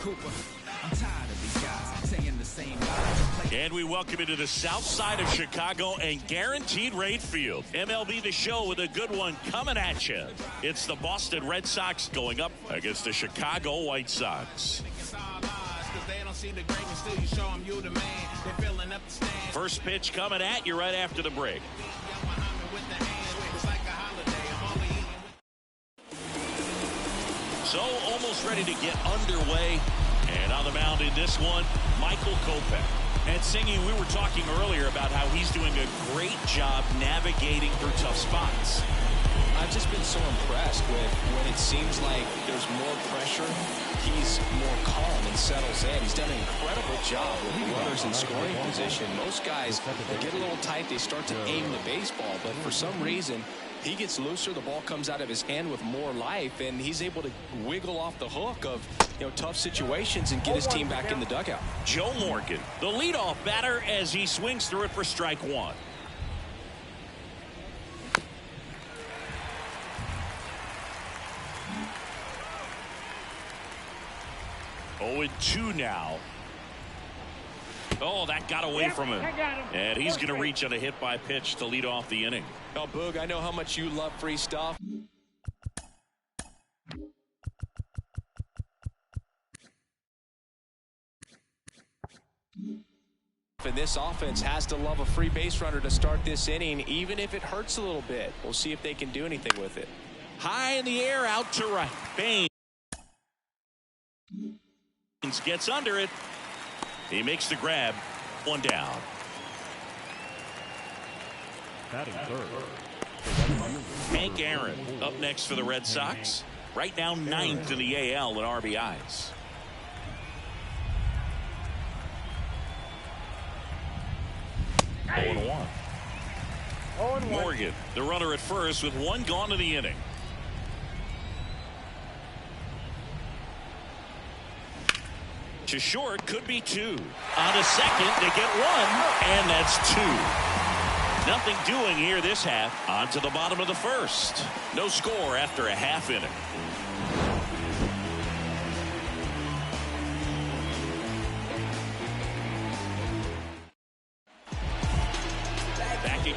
Cooper, I'm tired of these guys saying the same lie. And we welcome you to the south side of Chicago and guaranteed rate field. MLB The Show with a good one coming at you. It's the Boston Red Sox going up against the Chicago White Sox. First pitch coming at you right after the break. So almost ready to get underway. And on the mound in this one, Michael Kopech. And Singy, we were talking earlier about how he's doing a great job navigating through tough spots. I've just been so impressed with when it seems like there's more pressure, he's more calm and settles in. He's done an incredible job with runners in scoring position. Most guys, they get a little tight, they start to aim the baseball, but for some reason, he gets looser, the ball comes out of his hand with more life, and he's able to wiggle off the hook of tough situations and get his team back in the dugout. Joe Morgan, the leadoff batter, as he swings through it for strike one. Oh, and 2 now. Oh, that got away from him. And he's going to reach on a hit by pitch to lead off the inning. Oh, Boog, I know how much you love free stuff. And this offense has to love a free base runner to start this inning, even if it hurts a little bit. We'll see if they can do anything with it. High in the air, out to right. Baines gets under it. He makes the grab. 1 down. Batting third. Hank Aaron up next for the Red Sox. Right now 9th in the AL in RBIs. Oh, 1. Morgan, the runner at first with 1 gone in the inning. To short, could be 2. On to second, they get 1, and that's 2. Nothing doing here this half. On to the bottom of the first. No score after a half inning.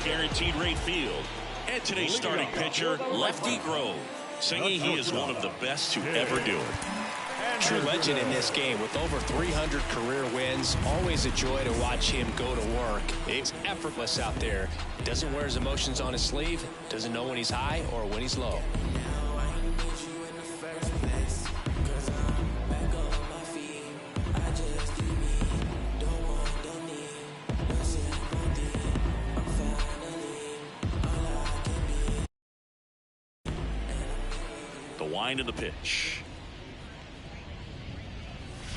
Guaranteed Rate Field. And today's starting pitcher, Lefty Grove, singing he is one of the best to ever do it. True legend in this game with over 300 career wins. Always a joy to watch him go to work. It's effortless out there. Doesn't wear his emotions on his sleeve. Doesn't know when he's high or when he's low. The wind of the pitch.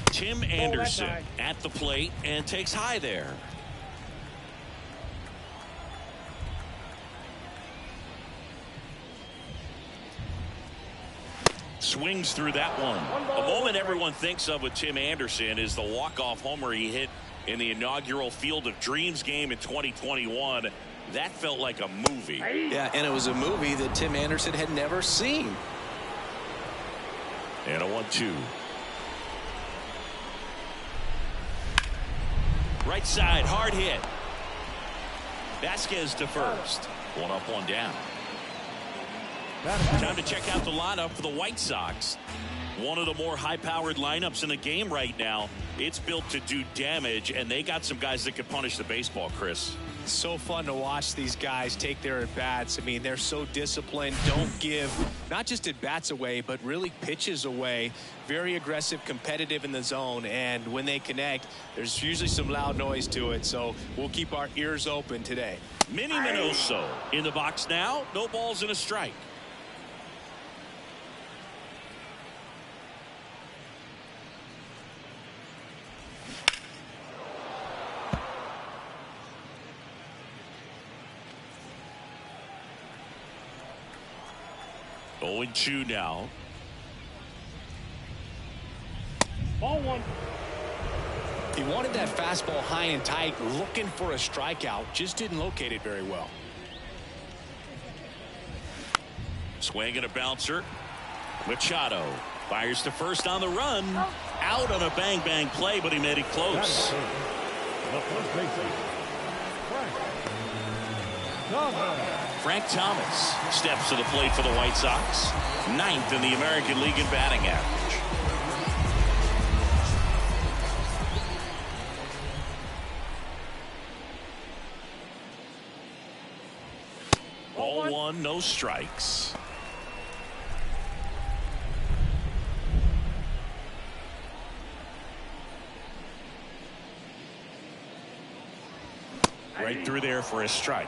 Tim Anderson at the plate and takes high there. Swings through that one. A moment everyone thinks of with Tim Anderson is the walk-off homer he hit in the inaugural Field of Dreams game in 2021. That felt like a movie. Yeah, and it was a movie that Tim Anderson had never seen. And a 1-2. Right side, hard hit. Vasquez to first. One up, one down. Time to check out the lineup for the White Sox. One of the more high-powered lineups in the game right now. It's built to do damage, and they got some guys that can punish the baseball, Chris. So fun to watch these guys take their at-bats. I mean, they're so disciplined. Don't give not just at-bats away, but really pitches away. Very aggressive, competitive in the zone. And when they connect, there's usually some loud noise to it. So we'll keep our ears open today. Minnie Minoso in the box now. No balls and a strike. Going 2 now. Ball one. He wanted that fastball high and tight, looking for a strikeout. Just didn't locate it very well. Swing and a bouncer. Machado fires to first on the run. Out on a bang-bang play, but he made it close. Frank Thomas steps to the plate for the White Sox. 9th in the American League in batting average. Ball one, no strikes. Right through there for a strike.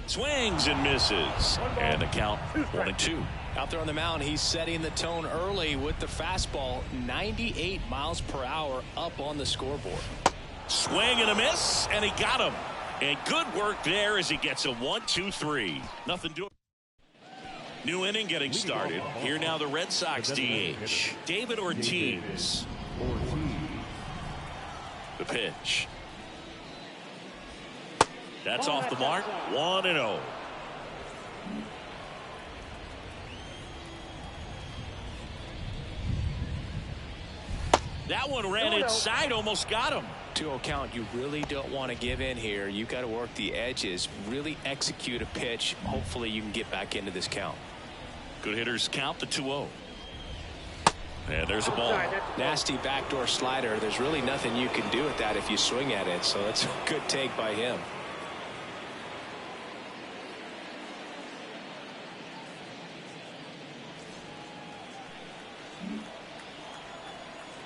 Swings and misses. And the count 1-2. Out there on the mound, he's setting the tone early with the fastball. 98 miles per hour up on the scoreboard. Swing and a miss, and he got him. And good work there as he gets a 1-2-3. Nothing doing. New inning getting started. Here now the Red Sox DH, David Ortiz. The pitch. That's off the mark. 1-0. That one ran inside, almost got him. 2-0 count. You really don't want to give in here. You got to work the edges, really execute a pitch. Hopefully you can get back into this count. Good hitters count the 2-0. And there's a ball. Nasty backdoor slider. There's really nothing you can do with that if you swing at it. So that's a good take by him.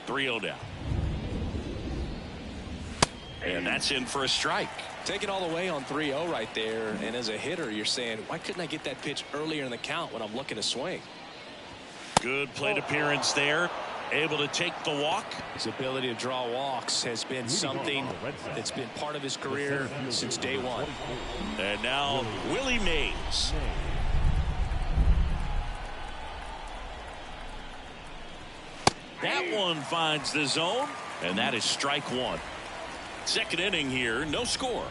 .3-0 down. And that's in for a strike. Take it all the way on 3-0 right there. And as a hitter, you're saying, why couldn't I get that pitch earlier in the count when I'm looking to swing? Good plate appearance there. Able to take the walk. His ability to draw walks has been something that's been part of his career since day one. And now Willie Mays. That one finds the zone, and that is strike one. Second inning here, no score.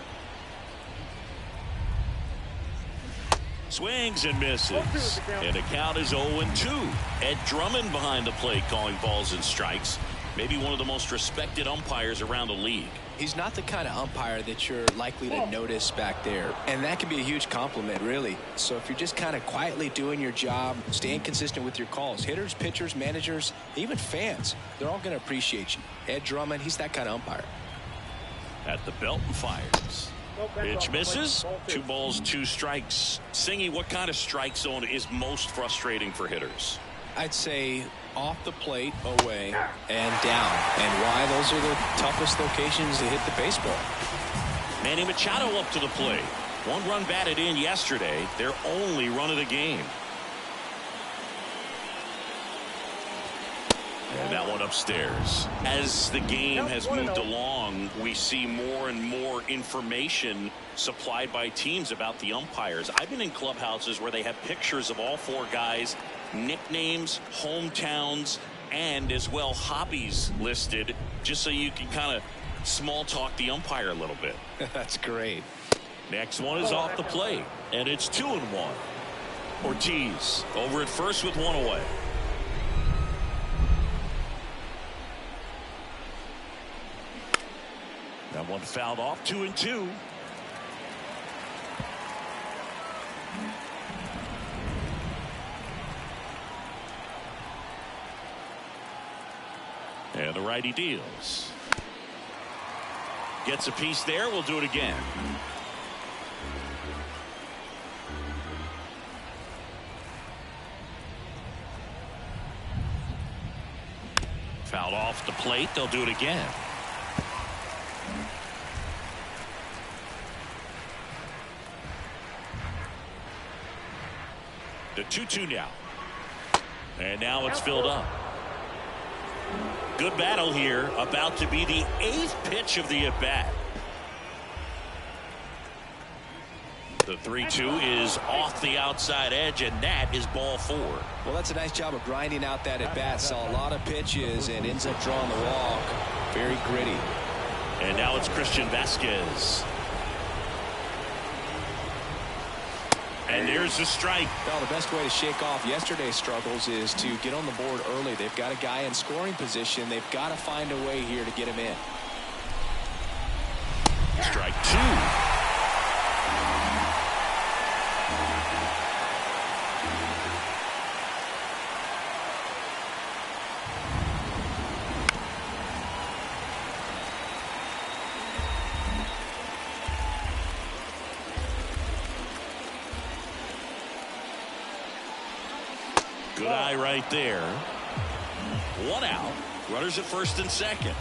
Swings and misses. And the count is 0-2. Ed Drummond behind the plate calling balls and strikes. Maybe one of the most respected umpires around the league. He's not the kind of umpire that you're likely to notice back there. And that can be a huge compliment, really. So if you're just kind of quietly doing your job, staying consistent with your calls, hitters, pitchers, managers, even fans, they're all going to appreciate you. Ed Drummond, he's that kind of umpire. At the belt and fires. Pitch misses. 2 balls, 2 strikes. Singy, what kind of strike zone is most frustrating for hitters? I'd say off the plate, away, and down. And why? Those are the toughest locations to hit the baseball. Manny Machado up to the plate. 1 run batted in yesterday. Their only run of the game. And that one upstairs. As the game has moved along, we see more and more information supplied by teams about the umpires. I've been in clubhouses where they have pictures of all 4 guys, nicknames, hometowns, and as well hobbies listed, just so you can kind of small talk the umpire a little bit. That's great. Next one is off the plate, and it's 2-1. Ortiz over at first with 1 away. That one fouled off. 2-2. And the righty deals. Gets a piece there. We'll do it again. Fouled off the plate. They'll do it again. The 2-2 now. And now it's filled up. Good battle here. About to be the 8th pitch of the at-bat. The 3-2 is off the outside edge, and that is ball 4. Well, that's a nice job of grinding out that at-bat. Saw a lot of pitches and ends up drawing the walk. Very gritty. And now it's Christian Vasquez. And there's the strike. Well, the best way to shake off yesterday's struggles is to get on the board early. They've got a guy in scoring position. They've got to find a way here to get him in. Strike 2. Good eye right there. 1 out. Runners at first and second.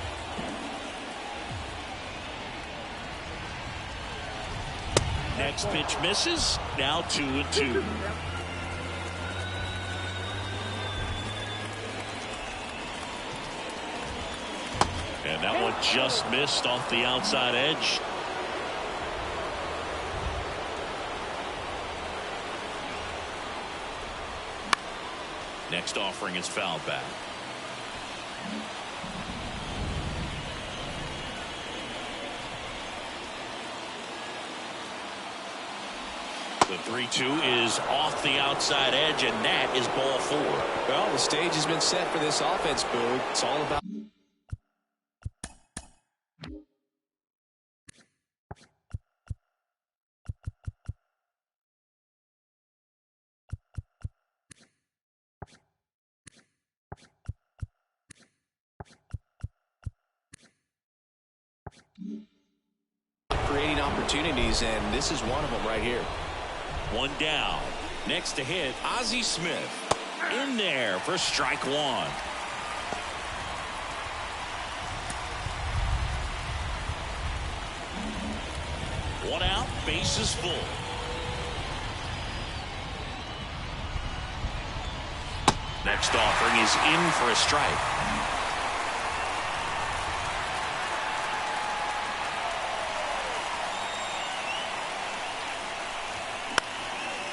Next pitch misses. Now 2-2. And that one just missed off the outside edge. Next offering is fouled back. The 3-2 is off the outside edge, and that is ball 4. Well, the stage has been set for this offense, Boog. It's all about creating opportunities, and this is one of them right here. 1 down. Next to hit, Ozzie Smith. In there for strike 1. One out, bases full. Next offering is in for a strike.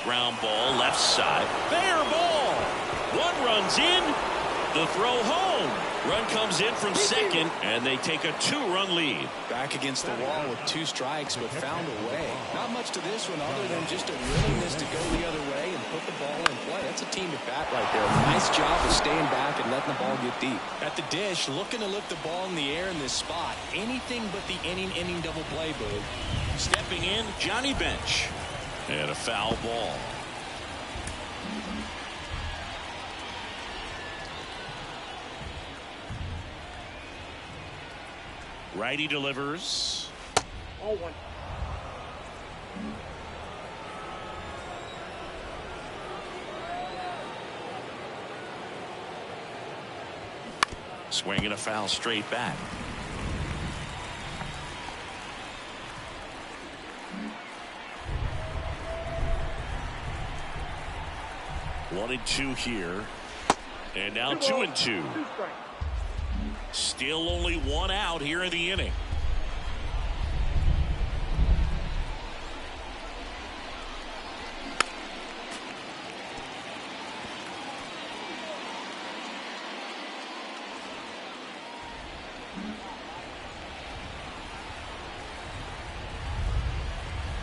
Ground ball left side. Fair ball. 1 runs in. The throw home. Run comes in from second, and they take a 2-run lead. Back against the wall with 2 strikes, but found a way. Not much to this one other than just a willingness to go the other way and put the ball in play. That's a team at bat right there. Nice job of staying back and letting the ball get deep. At the dish, looking to lift the ball in the air in this spot. Anything but the inning double play, Boog. Stepping in, Johnny Bench. And a foul ball. Righty delivers. 0-1. Swinging a foul straight back. One and two here. And now 2-2. 2 strikes. Still only 1 out here in the inning.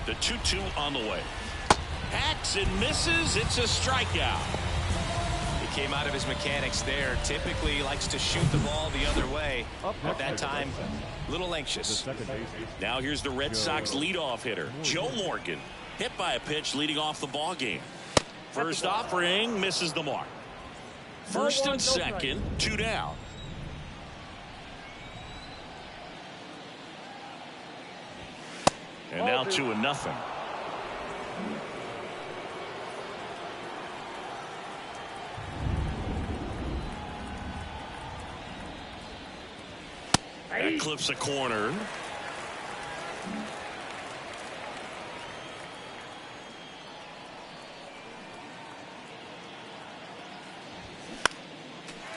The 2-2 on the way. Hacks and misses. It's a strikeout. He came out of his mechanics there. Typically likes to shoot the ball the other way. At that time, a little anxious. Now here's the Red Sox leadoff hitter, Joe Morgan. Hit by a pitch leading off the ball game. First offering misses the mark. First and second, 2 down. And now 2-0. That clips a corner.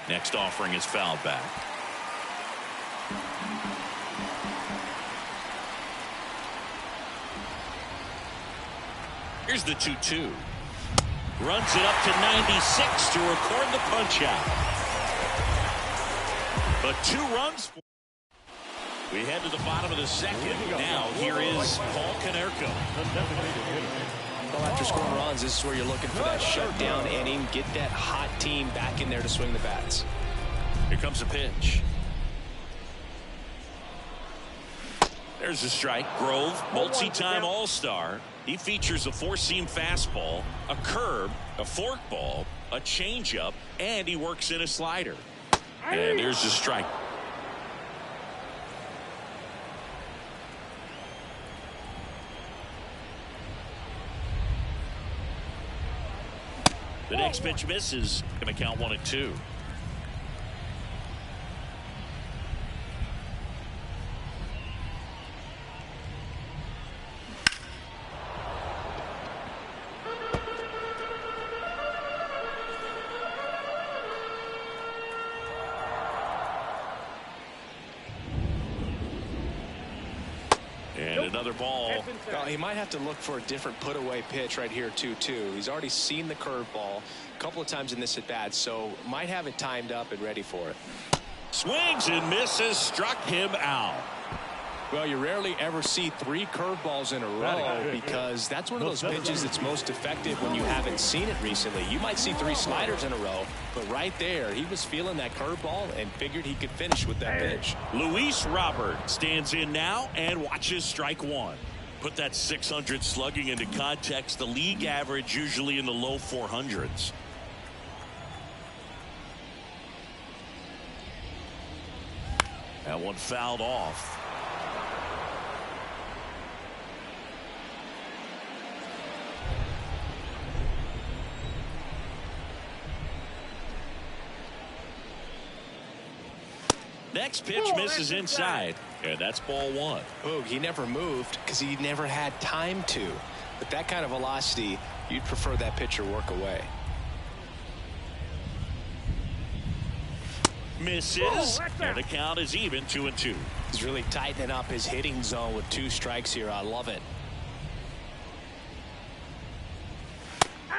Next offering is fouled back. Here's the 2-2. Runs it up to 96 to record the punch out. But 2 runs. We head to the bottom of the second. Now here is Paul Konerko. Well, after scoring runs, this is where you're looking for that shutdown inning. Get that hot team back in there to swing the bats. Here comes a pitch. There's a strike. Grove, multi-time All-Star. He features a 4-seam fastball, a curve, a forkball, a changeup, and he works in a slider. And there's the strike. The next pitch misses. Going to count 1-2. And another ball. Well, he might have to look for a different put-away pitch right here, 2-2. He's already seen the curveball a couple of times in this at-bat, so might have it timed up and ready for it. Swings and misses, struck him out. Well, you rarely ever see 3 curveballs in a row because that's one of those pitches that's most effective when you haven't seen it recently. You might see 3 sliders in a row, but right there, he was feeling that curveball and figured he could finish with that pitch. Luis Robert stands in now and watches strike 1. Put that 600 slugging into context. The league average usually in the low 400s. That one fouled off. Next pitch misses inside, and that's ball 1. Oh, he never moved because he never had time to. With that kind of velocity, you'd prefer that pitcher work away. Misses, and the count is even, 2-2. He's really tightening up his hitting zone with 2 strikes here. I love it.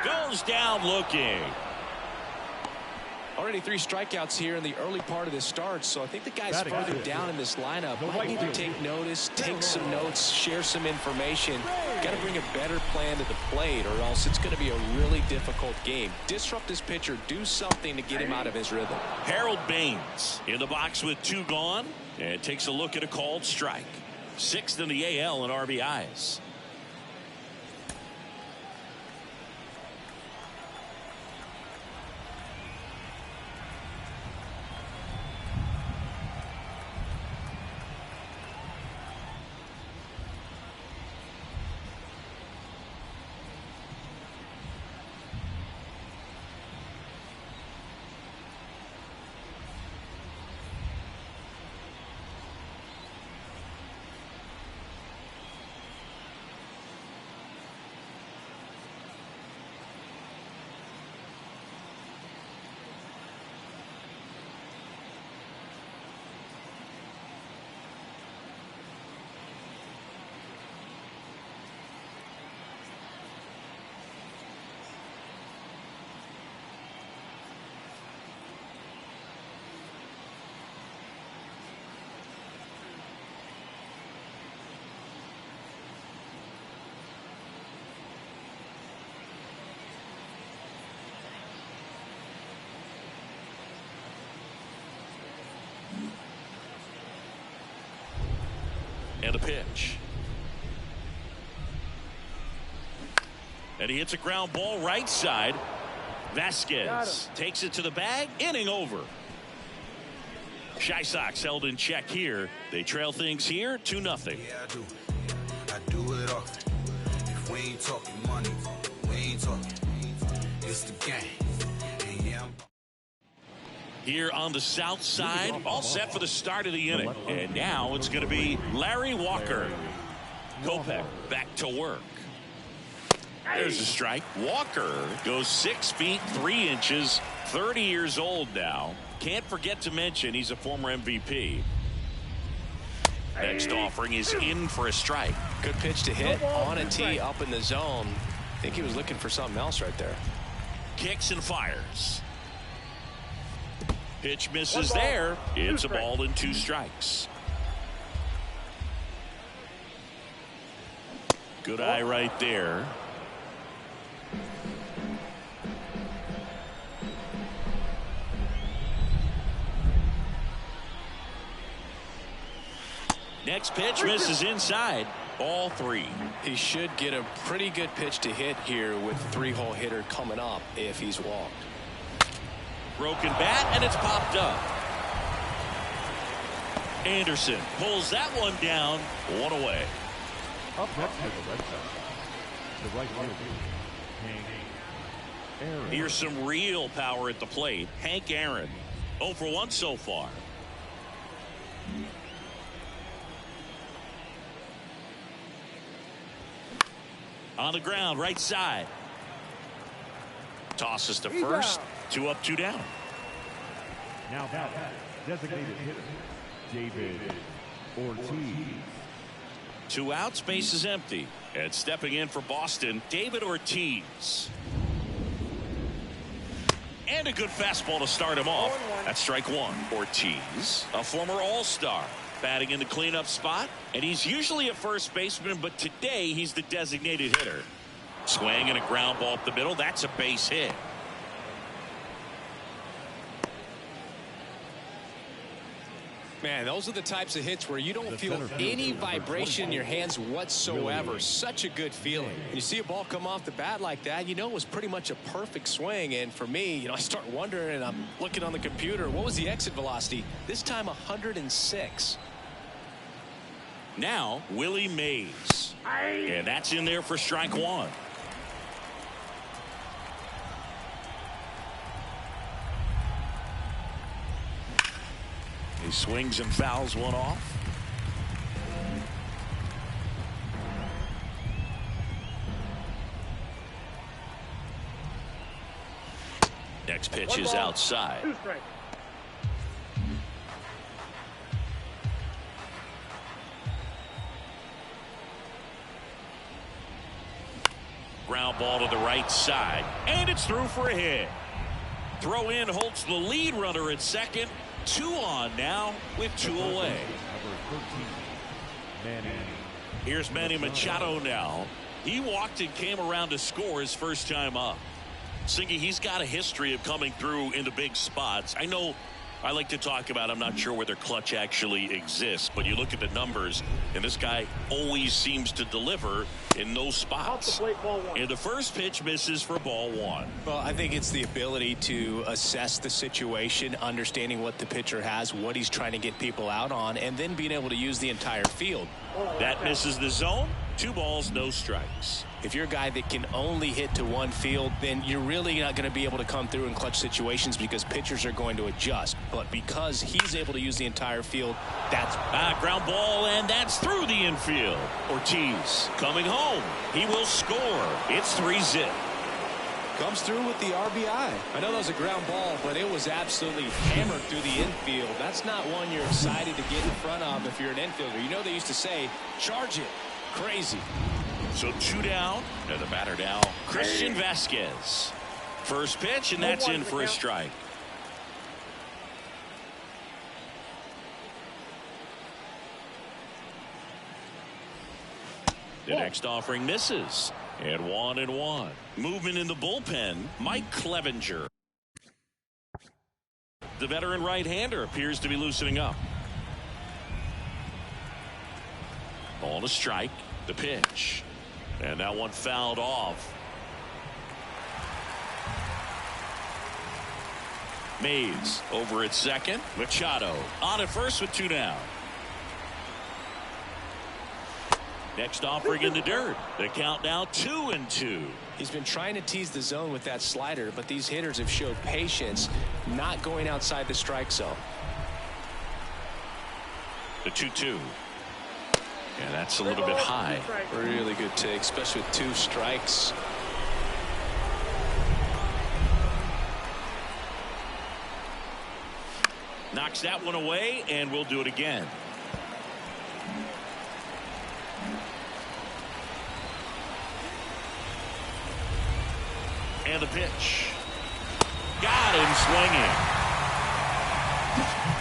Goes down looking. Already 3 strikeouts here in the early part of this start, so I think the guys further down in this lineup might need to take notice, take some notes, share some information. Got to bring a better plan to the plate, or else it's going to be a really difficult game. Disrupt this pitcher, do something to get him out of his rhythm. Harold Baines in the box with 2 gone, and takes a look at a called strike. 6th in the AL in RBIs. And a pitch. And he hits a ground ball right side. Vasquez takes it to the bag. Inning over. Red Sox held in check here. They trail things here 2-0. Yeah, I do. I do it often. If we ain't talking money, we ain't talking. It's the game. And yeah, Here on the south side, all set for the start of the inning. And now it's going to be Larry Walker. Kopech back to work. There's a strike. Walker goes 6 feet 3 inches, 30 years old now. Can't forget to mention he's a former MVP. Next offering is in for a strike. Good pitch to hit on a tee up in the zone. I think he was looking for something else right there. Kicks and fires. Pitch misses there. It's a ball and 2 strikes. Good eye right there. Next pitch misses inside. Ball 3. He should get a pretty good pitch to hit here with 3-hole hitter coming up if he's walked. Broken bat, and it's popped up. Anderson pulls that one down. 1 away. Up next for the Red Sox, the right fielder, Hank Aaron. Here's some real power at the plate. Hank Aaron. 0 for 1 so far. On the ground, right side. Tosses to first. 2 up, 2 down. Now that designated hitter, David Ortiz. 2 outs, base is empty. And stepping in for Boston, David Ortiz. And a good fastball to start him off. That's strike 1. Ortiz, a former All-Star, batting in the cleanup spot. And he's usually a first baseman, but today he's the designated hitter. Swing and a ground ball up the middle. That's a base hit. Man, those are the types of hits where you don't feel any vibration in your hands whatsoever. Such a good feeling. You see a ball come off the bat like that, you know it was pretty much a perfect swing. And for me, I start wondering, and I'm looking on the computer, what was the exit velocity? This time 106. Now Willie Mays. And that's in there for strike 1. He swings and fouls one off. Next pitch is outside. 2 strikes. Ground ball to the right side, and it's through for a hit. Throw in holds the lead runner at second. 2 on now with 2 away. Number 13, Manny. Here's Manny Machado now. He walked and came around to score his first time up. Singy, he's got a history of coming through into big spots. I know I like to talk about, I'm not sure whether clutch actually exists, but you look at the numbers, and this guy always seems to deliver in those spots. And the first pitch misses for ball 1. Well, I think it's the ability to assess the situation, understanding what the pitcher has, what he's trying to get people out on, and then being able to use the entire field. That misses the zone. 2 balls, no strikes. If you're a guy that can only hit to one field, then you're really not going to be able to come through in clutch situations because pitchers are going to adjust. But because he's able to use the entire field, that's ground ball, and that's through the infield. Ortiz coming home. He will score. It's 3-zip. comes through with the RBI. I know that was a ground ball, but it was absolutely hammered through the infield. That's not one you're excited to get in front of if you're an infielder. You know they used to say, charge it. Crazy. So 2 down, and the batter now, Christian Vasquez. First pitch, and that's in for a strike. The next offering misses. And 1-1. Movement in the bullpen, Mike Clevenger. The veteran right-hander appears to be loosening up. On a strike, the pitch. And that one fouled off. Mays over at second. Machado on at first with 2 down. Next offering in the dirt. The count now 2-2. He's been trying to tease the zone with that slider, but these hitters have showed patience, not going outside the strike zone. The 2-2. And that's a little bit high. Really good take, especially with 2 strikes. Knocks that one away, and we'll do it again. And the pitch. Got him swinging.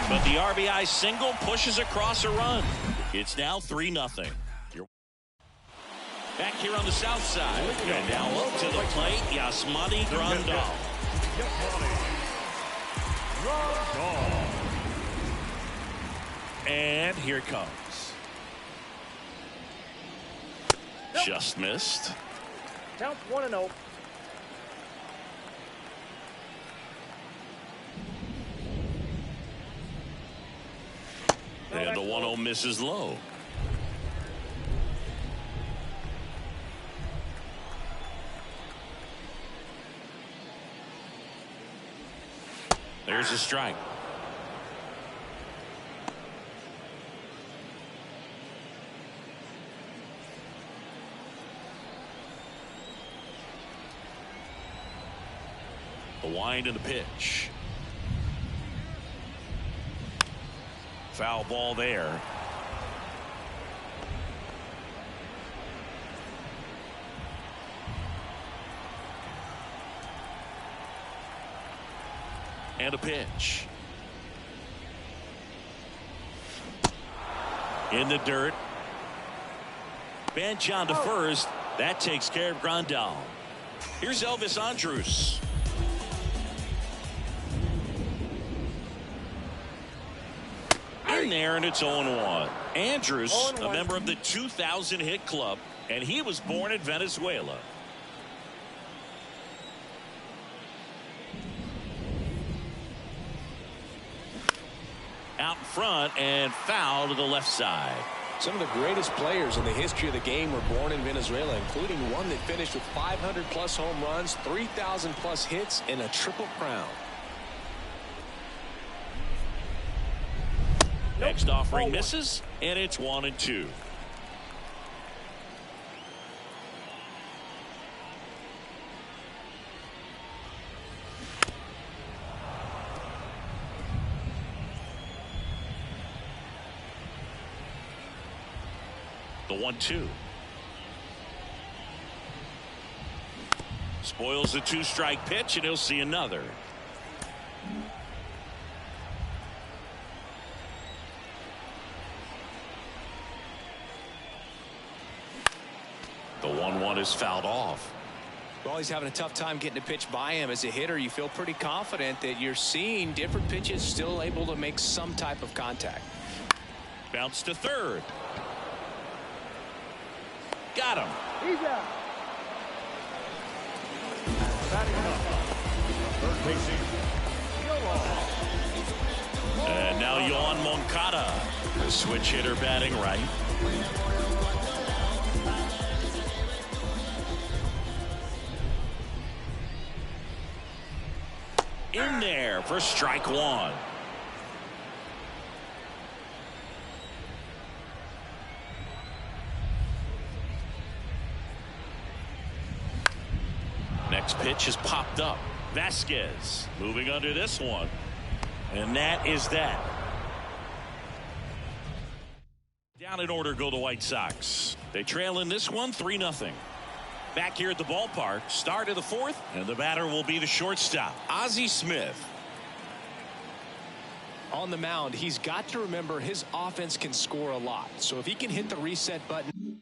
But the RBI single pushes across a run. It's now 3-0. Back here on the south side. And now up to the plate, Yasmani Grandal. And here it comes. Just missed. Count 1-0. And the 1-0 misses low. There's a strike. The wind and the pitch. Foul ball there. And a pitch. In the dirt. Bench on to first. That takes care of Grandal. Here's Elvis Andrus. In there, and it's 0-1. Andrus, a member of the 2000 hit club, and he was born in Venezuela. Out in front and foul to the left side. Some of the greatest players in the history of the game were born in Venezuela, including one that finished with 500+ home runs, 3,000+ hits, and a triple crown. Next offering misses, and it's 1-2. The 1-2. Spoils the 2-strike pitch, and he'll see another. The 1-1 is fouled off. Well, he's having a tough time getting a pitch by him. As a hitter, you feel pretty confident that you're seeing different pitches still able to make some type of contact. Bounce to third. Got him. He's out. Third base. And now Yohan Moncada, the switch hitter batting right. In there for strike one. Next pitch is popped up. Vasquez moving under this one. And that is that. Down in order go the White Sox. They trail in this one 3-0. Back here at the ballpark, start of the fourth, and the batter will be the shortstop, Ozzie Smith. On the mound, he's got to remember his offense can score a lot. So if he can hit the reset button.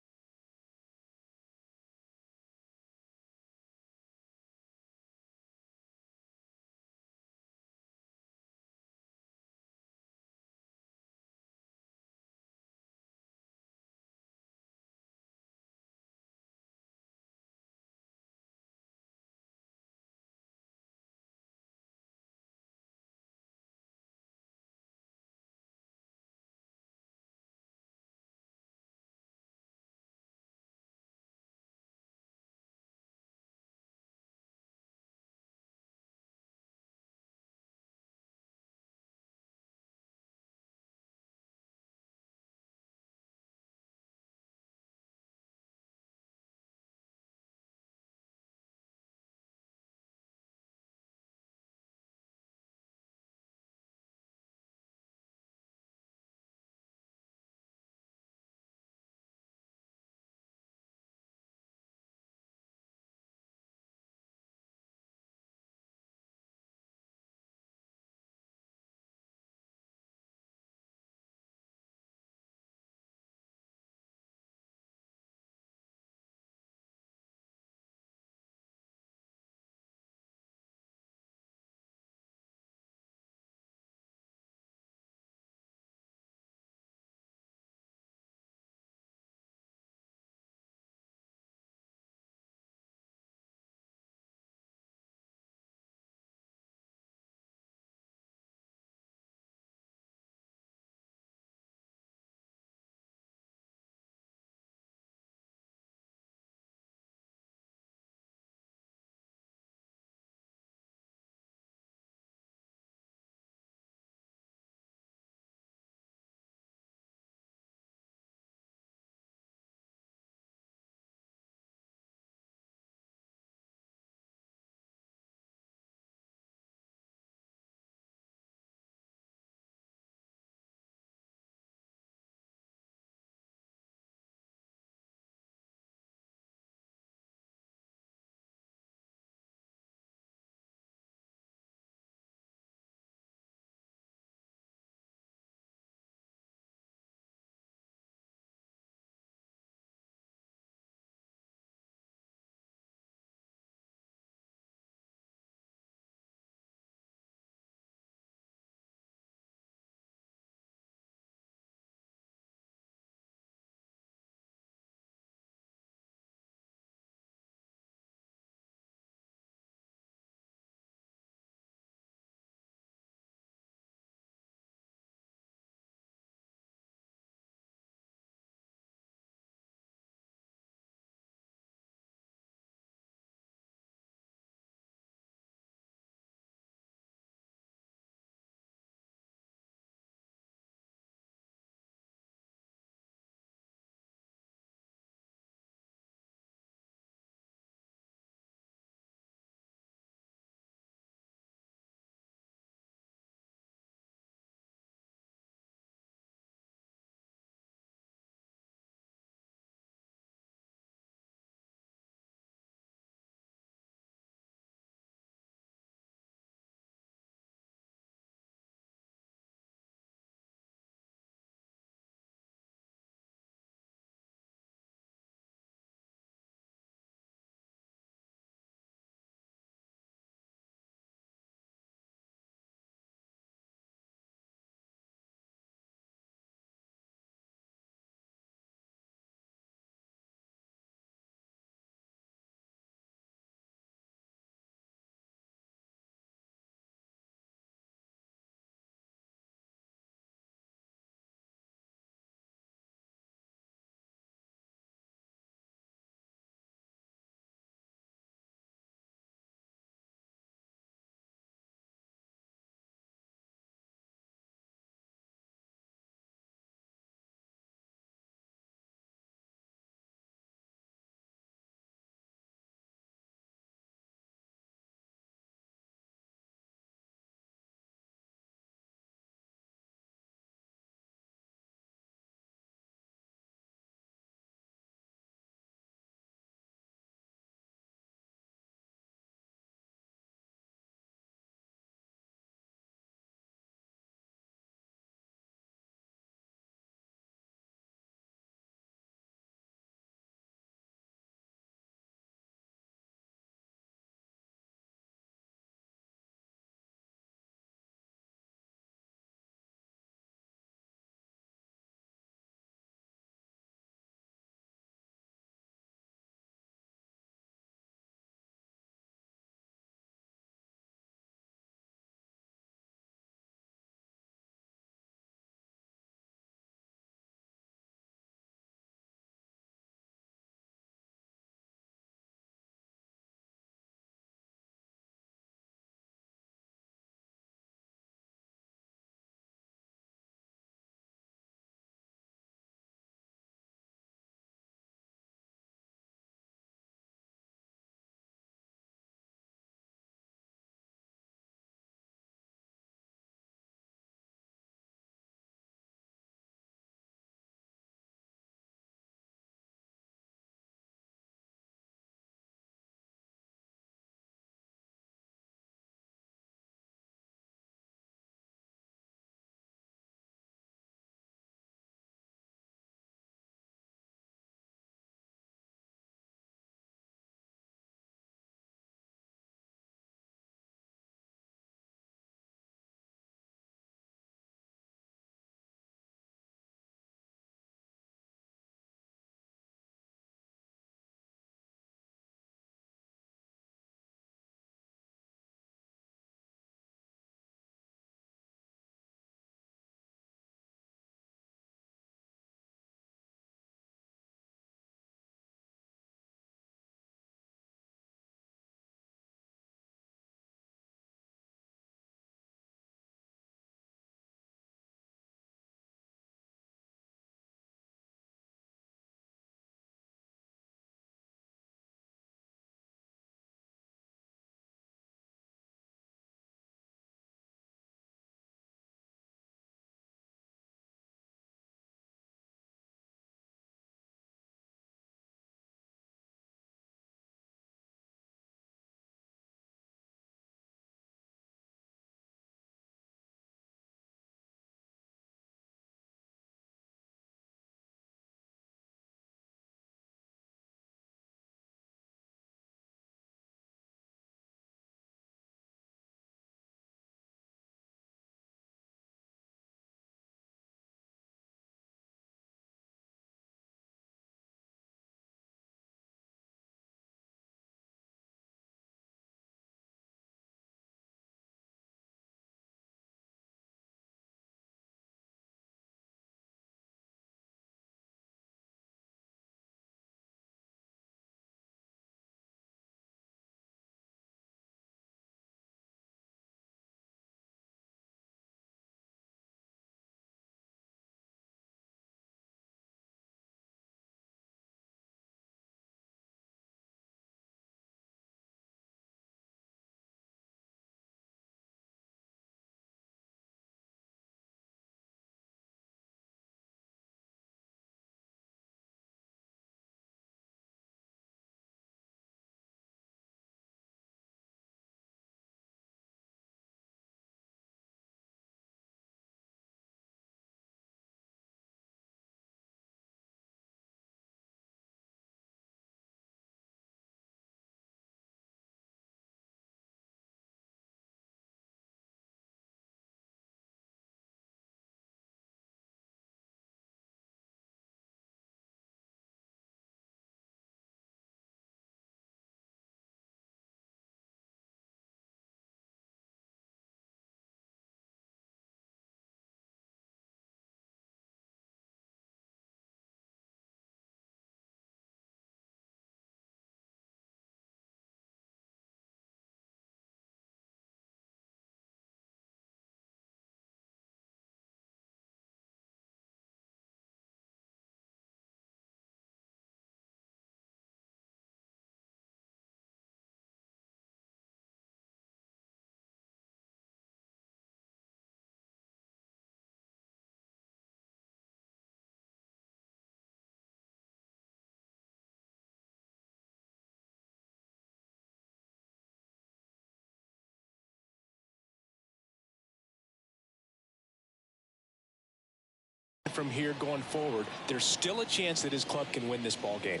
from here going forward, there's still a chance that his club can win this ball game.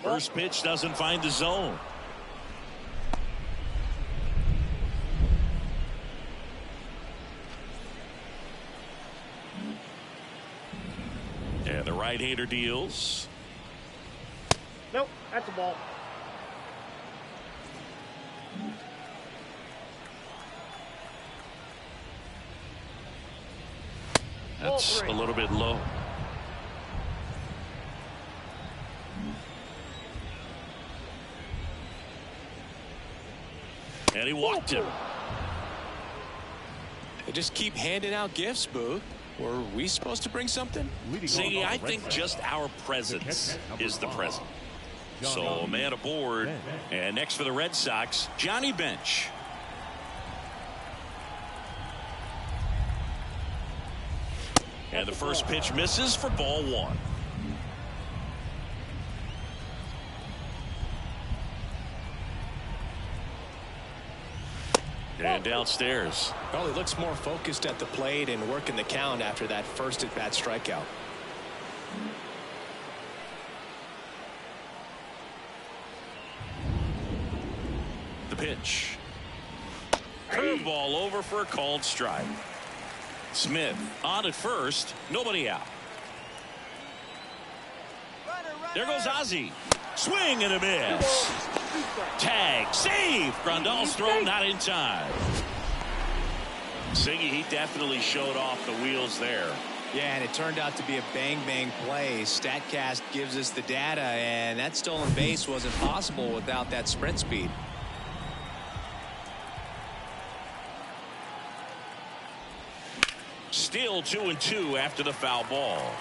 First pitch doesn't find the zone. And the right-hander deals. Nope, that's a ball. That's a little bit low. And he walked him. They just keep handing out gifts, Boo. Were we supposed to bring something? See, I think just our presence is the present. So a man aboard. And next for the Red Sox, Johnny Bench. And the first pitch misses for ball one. And downstairs. Well, he looks more focused at the plate and working the count after that first at-bat strikeout. The pitch. Curveball over for a called strike. Smith on at first. Nobody out. There goes Ozzie. Swing and a miss. Tag. Save. Grandal's throw not in time. Siggy, he definitely showed off the wheels there. Yeah, and it turned out to be a bang-bang play. StatCast gives us the data, and that stolen base wasn't possible without that sprint speed. Still 2-2 after the foul ball.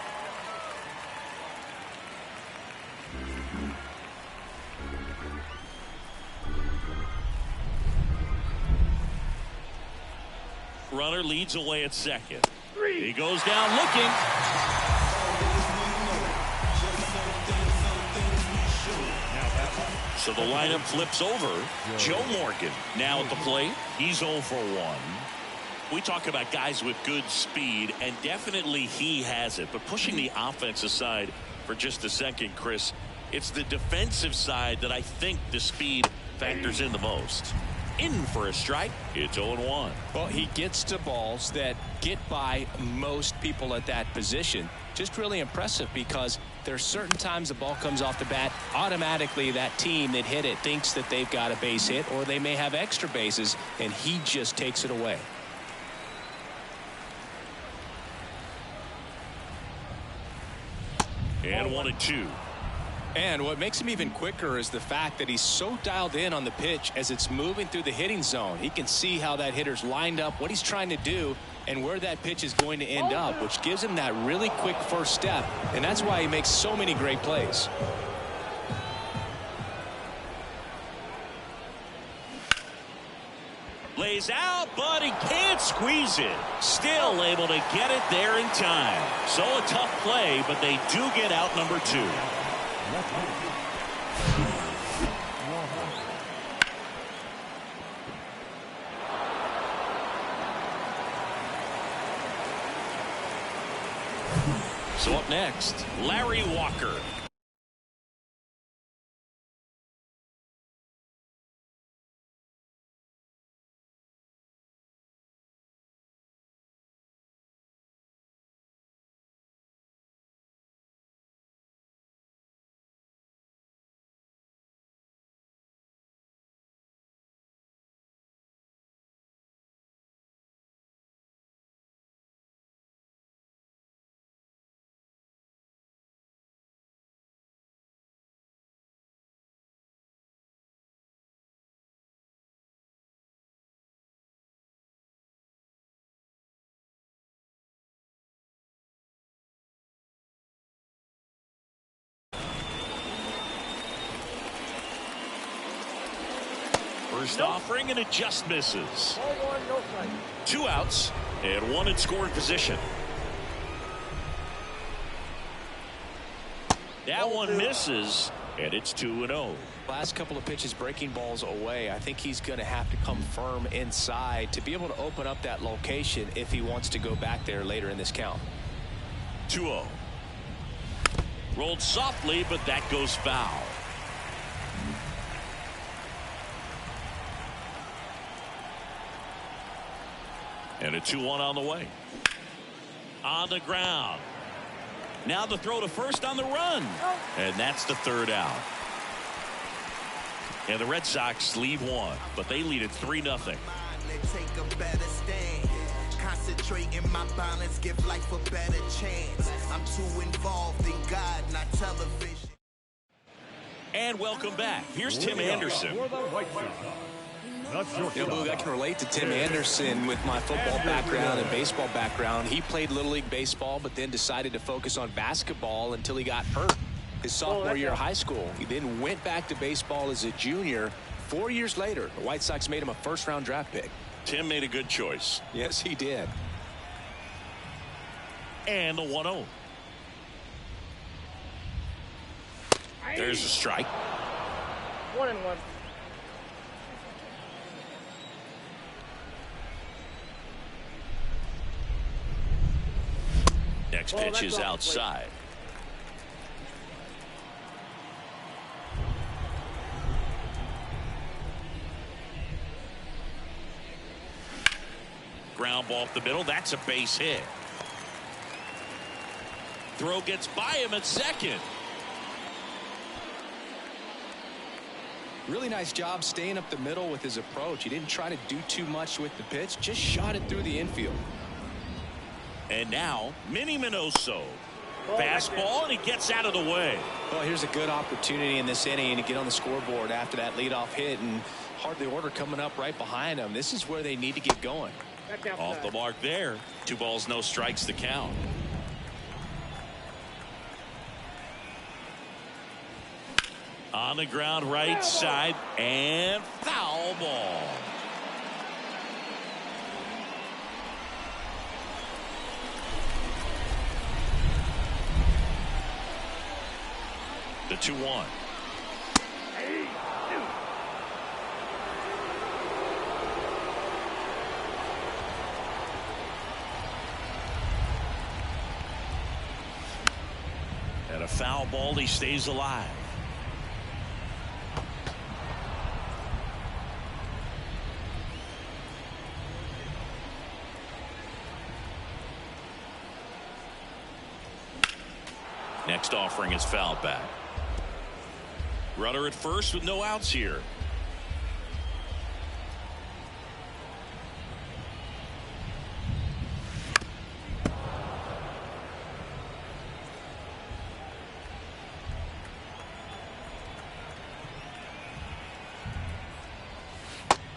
Runner leads away at second. He goes down looking. So the lineup flips over. Joe Morgan now at the plate. He's 0 for 1. We talk about guys with good speed, and definitely he has it. But pushing the offense aside for just a second, Chris, it's the defensive side that I think the speed factors in the most. In for a strike. It's 0-1. Well, he gets to balls that get by most people at that position. Just really impressive because there's certain times the ball comes off the bat, automatically that team that hit it thinks that they've got a base hit or they may have extra bases, and he just takes it away. And 1-2. And what makes him even quicker is the fact that he's so dialed in on the pitch as it's moving through the hitting zone. He can see how that hitter's lined up, what he's trying to do, and where that pitch is going to end up, which gives him that really quick first step, and that's why he makes so many great plays. Lays out, but he can't squeeze it. Still able to get it there in time. So a tough play, but they do get out number 2. So up next, Larry Walker. First offering, and it just misses. Ball 1, no strike. 2 outs and 1 in scoring position. That one misses, And it's 2-0. Last couple of pitches breaking balls away. I think he's going to have to come firm inside to be able to open up that location if he wants to go back there later in this count. 2-0. Rolled softly, but that goes foul. And a 2-1 on the way. On the ground. Now the throw to first on the run. And that's the third out. And the Red Sox lead one, but they lead it 3-0. Concentrate in my balance, give life a better chance. I'm too involved in God, not television. And welcome back. Here's Tim Anderson. For the White Sox. You know, Boog, I can relate to Tim Anderson with my football background and baseball background. He played Little League baseball, but then decided to focus on basketball until he got hurt his sophomore year of high school. He then went back to baseball as a junior. 4 years later, the White Sox made him a first-round draft pick. Tim made a good choice. Yes, he did. And the 1-0. There's a strike. 1-1. Next pitch is outside. Ground ball up the middle. That's a base hit. Throw gets by him at second. Really nice job staying up the middle with his approach. He didn't try to do too much with the pitch, just shot it through the infield. And now, Minnie Minoso. Fastball, and he gets out of the way. Well, here's a good opportunity in this inning to get on the scoreboard after that leadoff hit, and hardly order coming up right behind him. This is where they need to get going. Off the mark there. 2 balls, no strikes to count. On the ground, right side, and foul ball. The 2-1. And a foul ball, he stays alive. Next offering is fouled back. Runner at first with no outs here.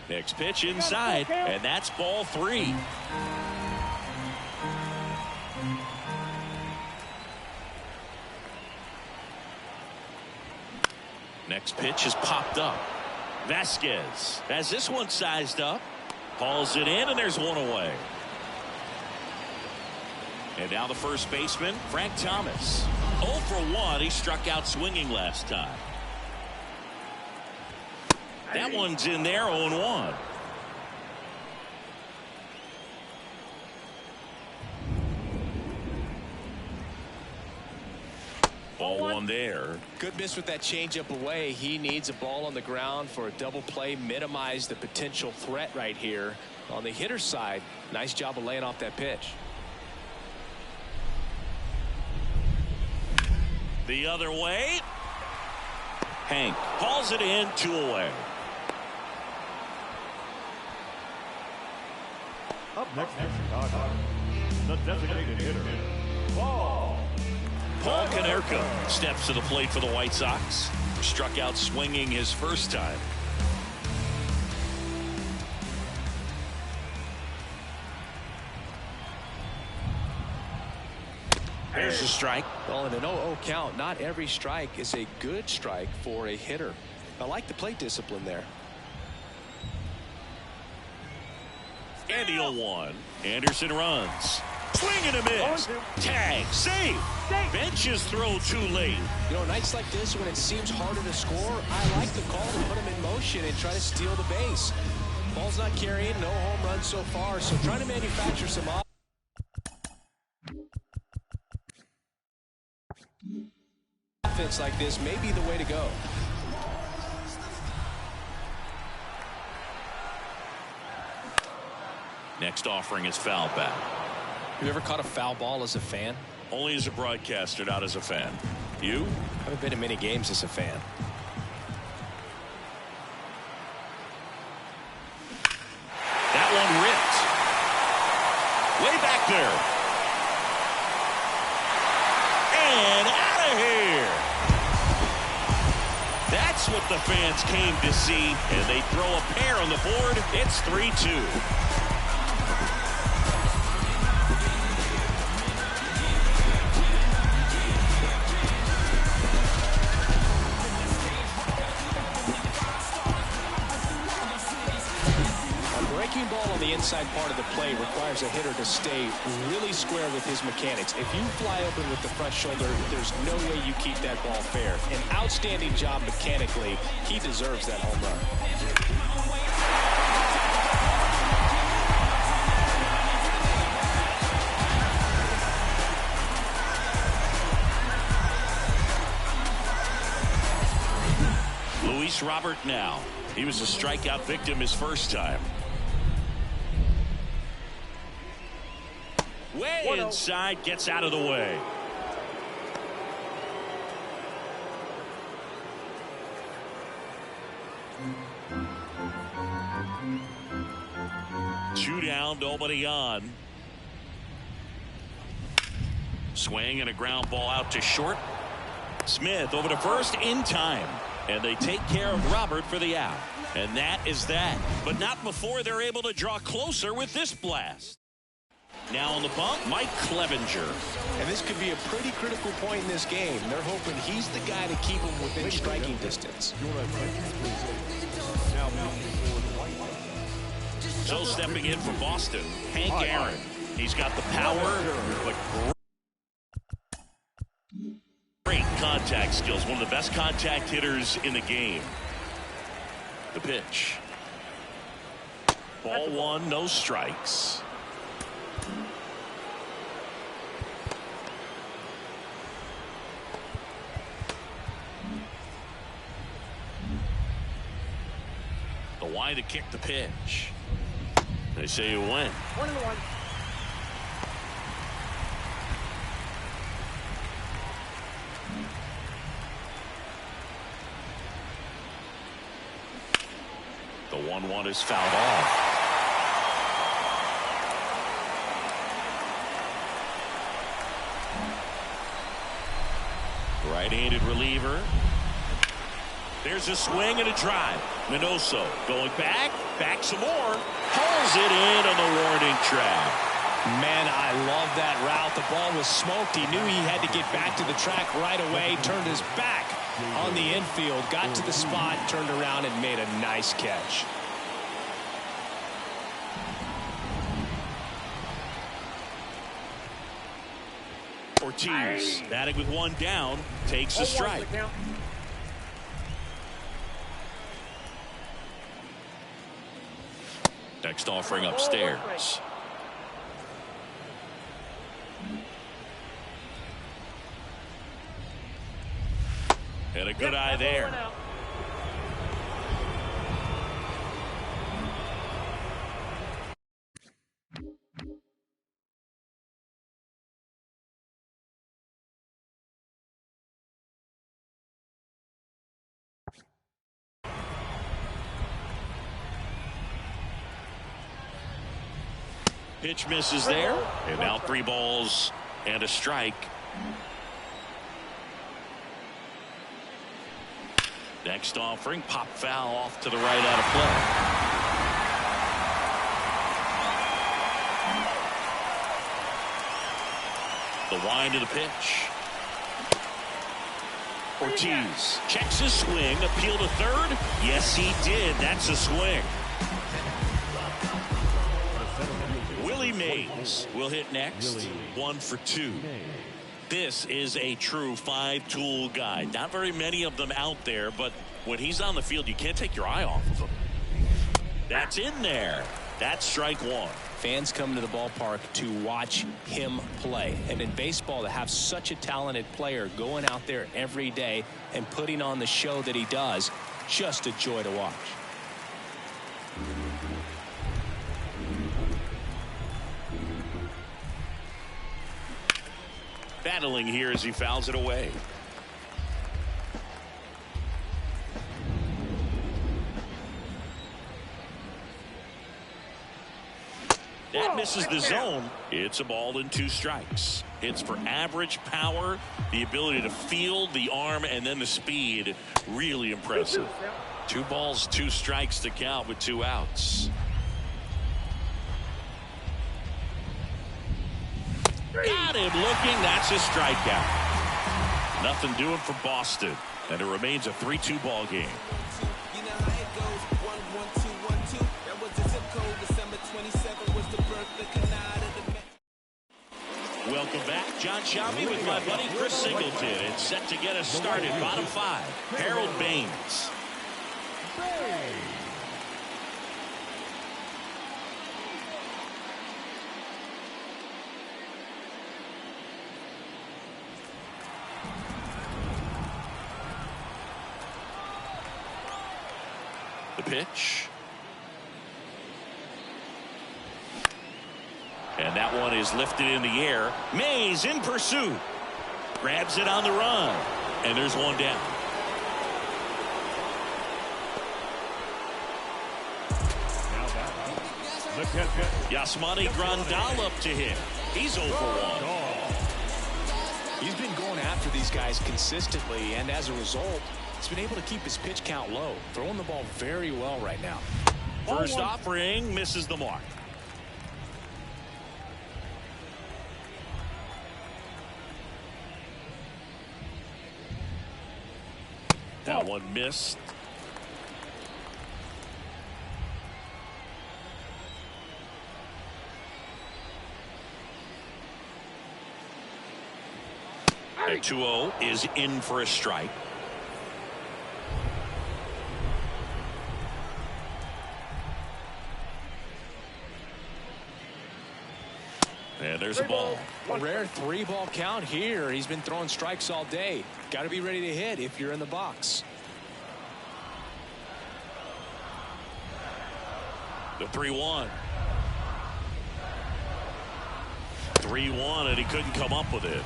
Next pitch inside, and that's ball 3. Next pitch is popped up. Vasquez has this one sized up. Hauls it in, and there's one away. And now the first baseman, Frank Thomas. 0 for 1. He struck out swinging last time. That one's in there, 0-1. Ball 1 there. Good miss with that changeup away. He needs a ball on the ground for a double play. Minimize the potential threat right here. On the hitter's side, nice job of laying off that pitch. The other way. Hank hauls it in, 2 away. Up next for Chicago, the designated hitter, Paul Konerko steps to the plate for the White Sox. Struck out swinging his first time. There's a strike. Well, in an 0-0 count, not every strike is a good strike for a hitter. I like the plate discipline there. And the 0-1. Anderson runs. Swing and a miss. Tag. Save. Benches throw too late. You know, nights like this when it seems harder to score, I like the call to put him in motion and try to steal the base. Ball's not carrying, no home runs so far, so trying to manufacture some offense like this may be the way to go. Next offering is foul back. Have you ever caught a foul ball as a fan? Only as a broadcaster, not as a fan. You? I haven't been to many games as a fan. That one ripped. Way back there. And out of here. That's what the fans came to see. And they throw a pair on the board. It's 3-2. Ball on the inside part of the play requires a hitter to stay really square with his mechanics. If you fly open with the front shoulder, there's no way you keep that ball fair. An outstanding job mechanically. He deserves that home run. Luis Robert now. He was a strikeout victim his first time. Way inside, gets out of the way. Two down, nobody on. Swing and a ground ball out to short. Smith over to first in time. And they take care of Robert for the out. And that is that. But not before they're able to draw closer with this blast. Now on the bump, Mike Clevenger. And this could be a pretty critical point in this game. They're hoping he's the guy to keep them within striking distance. So stepping in for Boston, Hank Aaron. He's got the power, but great contact skills. One of the best contact hitters in the game. The pitch. Ball one, no strikes. The wide to kick the pitch. They say you win. 1-1. The 1-1 is fouled off. Right-handed reliever. There's a swing and a drive. Minoso going back some more. Pulls it in on the warning track. Man, I love that route. The ball was smoked. He knew he had to get back to the track right away. Turned his back on the infield. Got to the spot, turned around, and made a nice catch. Ortiz batting with one down. Takes a strike. Next offering upstairs. And a good eye there. Pitch misses there, and now 3 balls and a strike. Next offering, pop foul off to the right out of play. The wind of the pitch. Ortiz checks his swing, appeal to third. Yes, he did. That's a swing. Mays will hit next. 1 for 2. This is a true 5-tool guy. Not very many of them out there, but when he's on the field, you can't take your eye off of him. That's in there. That's strike 1. Fans come to the ballpark to watch him play. And in baseball, to have such a talented player going out there every day and putting on the show that he does, just a joy to watch. Battling here as he fouls it away. That misses the zone. It's a ball and 2 strikes. Hits for average power, the ability to field the arm, and then the speed. Really impressive. 2 balls, 2 strikes to count with 2 outs. Got him looking. That's a strikeout. Nothing doing for Boston. And it remains a 3-2 ball game. You know how it goes. 1 1 2 1 2. That was the zip code. December 27 was the birth of Canada. Welcome back. John Sciambi with my buddy Chris Singleton. It's set to get us started. Bottom 5. Harold Baines. The pitch. And that one is lifted in the air. Mays in pursuit. Grabs it on the run. And there's one down. Yasmani Grandal up to hit. He's 0 for 1. He's been going after these guys consistently, and as a result, he's been able to keep his pitch count low. Throwing the ball very well right now. First offering misses the mark. That one missed. A 2-0 is in for a strike. And there's a ball. A rare 3-ball count here. He's been throwing strikes all day. Got to be ready to hit if you're in the box. The 3-1. 3-1, and he couldn't come up with it.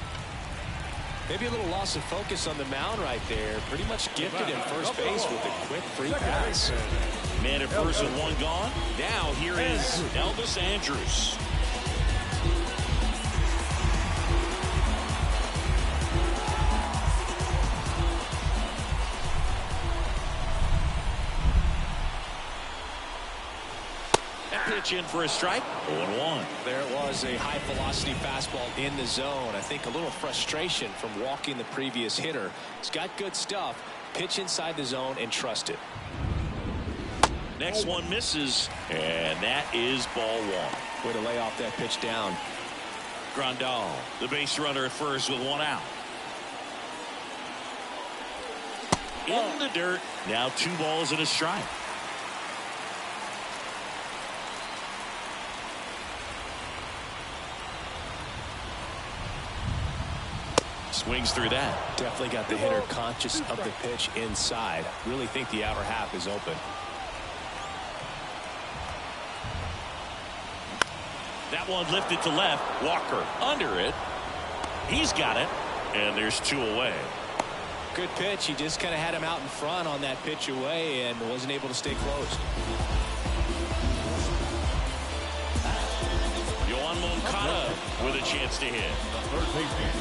Maybe a little loss of focus on the mound right there. Pretty much gifted him first base with a quick free pass. Man at first and 1 gone. Now here is Elvis Andrus. Pitch in for a strike. 0-1. There it was, a high velocity fastball in the zone. I think a little frustration from walking the previous hitter. He's got good stuff. Pitch inside the zone and trust it. Next one misses, and that is ball 1. Way to lay off that pitch down. Grandal, the base runner at first with 1 out. In the dirt. Now 2 balls and a strike. Swings through that. Definitely got the hitter conscious of the pitch inside. Really think the outer half is open. That one lifted to left. Walker under it. He's got it. And there's 2 away. Good pitch. He just kind of had him out in front on that pitch away and wasn't able to stay close. Yohan Moncada with a chance to hit. Third baseman.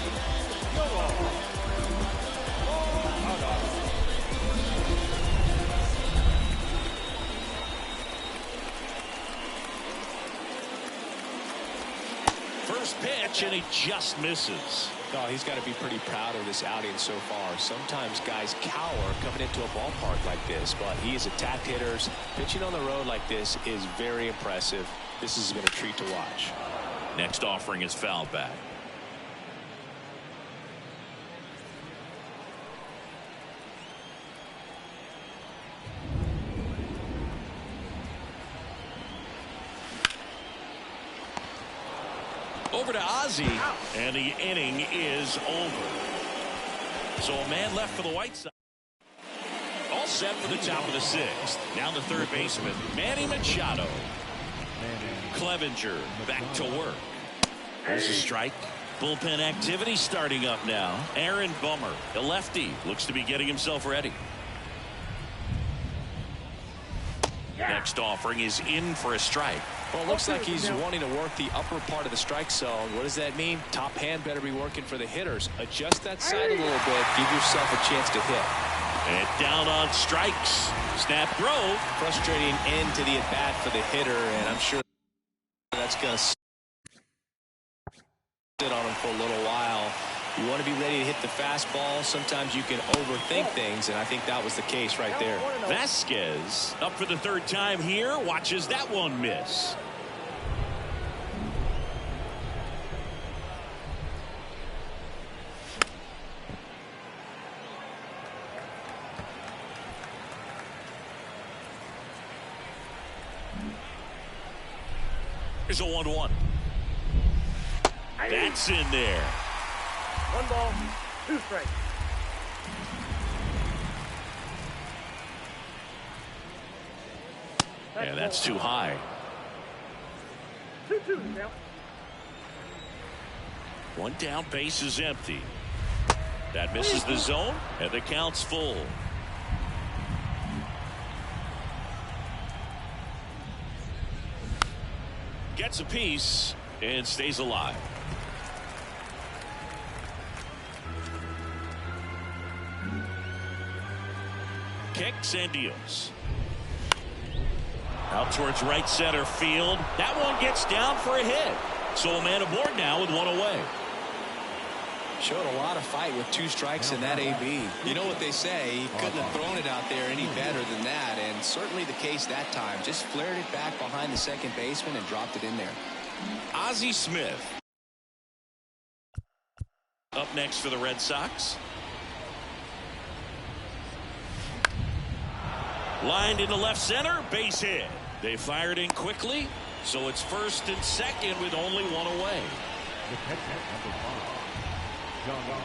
First pitch, and he just misses. Oh, he's got to be pretty proud of this outing so far. Sometimes guys cower coming into a ballpark like this, but he has attacked hitters. Pitching on the road like this is very impressive. This has been a treat to watch. Next offering is fouled back. Over to Ozzie, and the inning is over. So a man left for the White Sox. All set for the top of the sixth. Now the third baseman, Manny Machado. Clevenger back to work. There's a strike. Bullpen activity starting up now. Aaron Bummer, the lefty, looks to be getting himself ready. Next offering is in for a strike. Well, it looks like he's wanting to work the upper part of the strike zone. What does that mean? Top hand better be working for the hitters. Adjust that side a little bit. Give yourself a chance to hit. And down on strikes. Snap throw. Frustrating end to the at-bat for the hitter, and I'm sure that's going to sit on him for a little while. You want to be ready to hit the fastball. Sometimes you can overthink things, and I think that was the case right there. Vasquez up for the third time here. Watches that one miss. Here's a 1-1. That's in there. 1 ball, 2 strikes. Yeah, that's too high. 2-2 now. One down, base is empty. That misses the zone, and the count's full. Gets a piece and stays alive. Kicks and deals. Out towards right center field. That one gets down for a hit. So a man aboard now with one away. Showed a lot of fight with 2 strikes in that AB. You know what they say, he couldn't have thrown it out there any better than that, and certainly the case that time. Just flared it back behind the second baseman and dropped it in there. Ozzie Smith up next for the Red Sox. Lined into left center, base hit. They fired in quickly, so it's first and second with only one away. The catcher, number 5, John.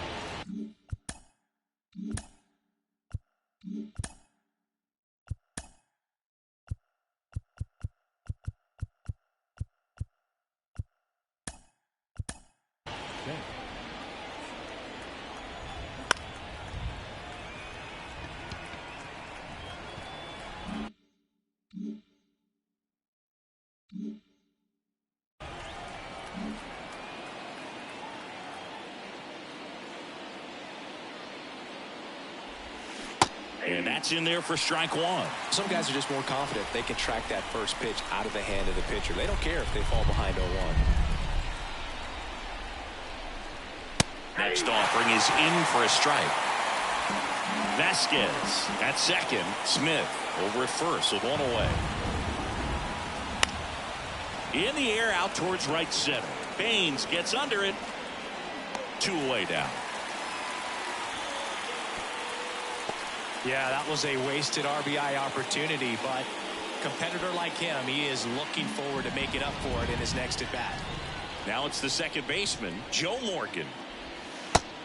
And that's in there for strike one. Some guys are just more confident they can track that first pitch out of the hand of the pitcher. They don't care if they fall behind 0-1. Next offering is in for a strike. Vasquez at second. Smith over at first with one away. In the air out towards right center. Baines gets under it. 2 away down. Yeah, that was a wasted RBI opportunity, but competitor like him, he is looking forward to making up for it in his next at bat. Now it's the second baseman, Joe Morgan.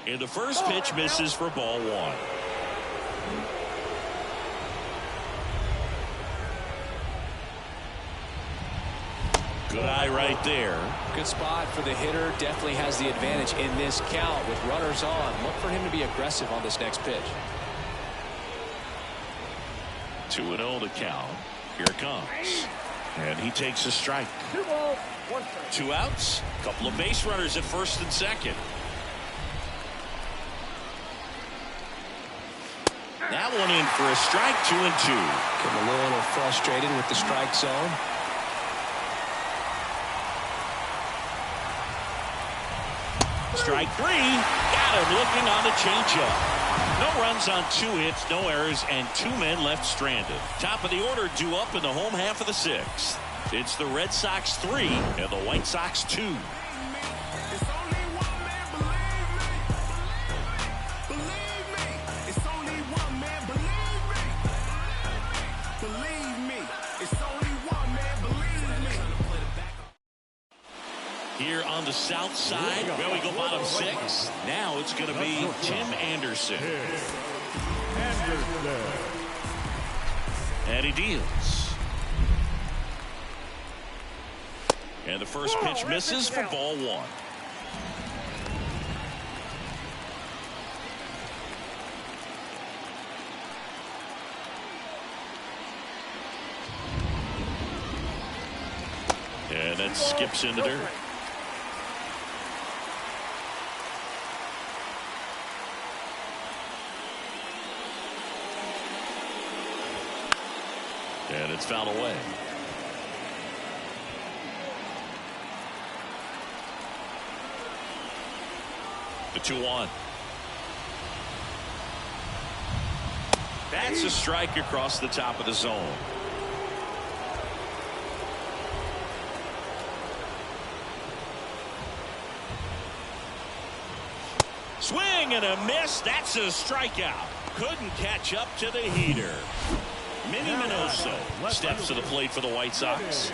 And the first pitch misses for ball 1. Good eye right there. Good spot for the hitter. Definitely has the advantage in this count with runners on. Look for him to be aggressive on this next pitch. 2-0 to count. Here it comes. And he takes a strike. 2 balls, 1 strike. 2 outs. Couple of base runners at first and second. That one in for a strike. 2-2. Getting a little frustrated with the strike zone. Strike 3. Got him looking on the changeup. No runs on 2 hits, no errors, and 2 men left stranded. Top of the order due up in the home half of the 6th. It's the Red Sox 3 and the White Sox 2. It's only one man, believe me. It's only one man, believe me. It's only one man, believe me. Here on the south side, where we go bottom 6. Now it's going to be Tim Anderson. And he deals. And the first pitch misses for ball 1. And that skips in the dirt. And it's fouled away. The 2-1. That's a strike across the top of the zone. Swing and a miss. That's a strikeout. Couldn't catch up to the heater. Minnie Minoso steps to the plate for the White Sox.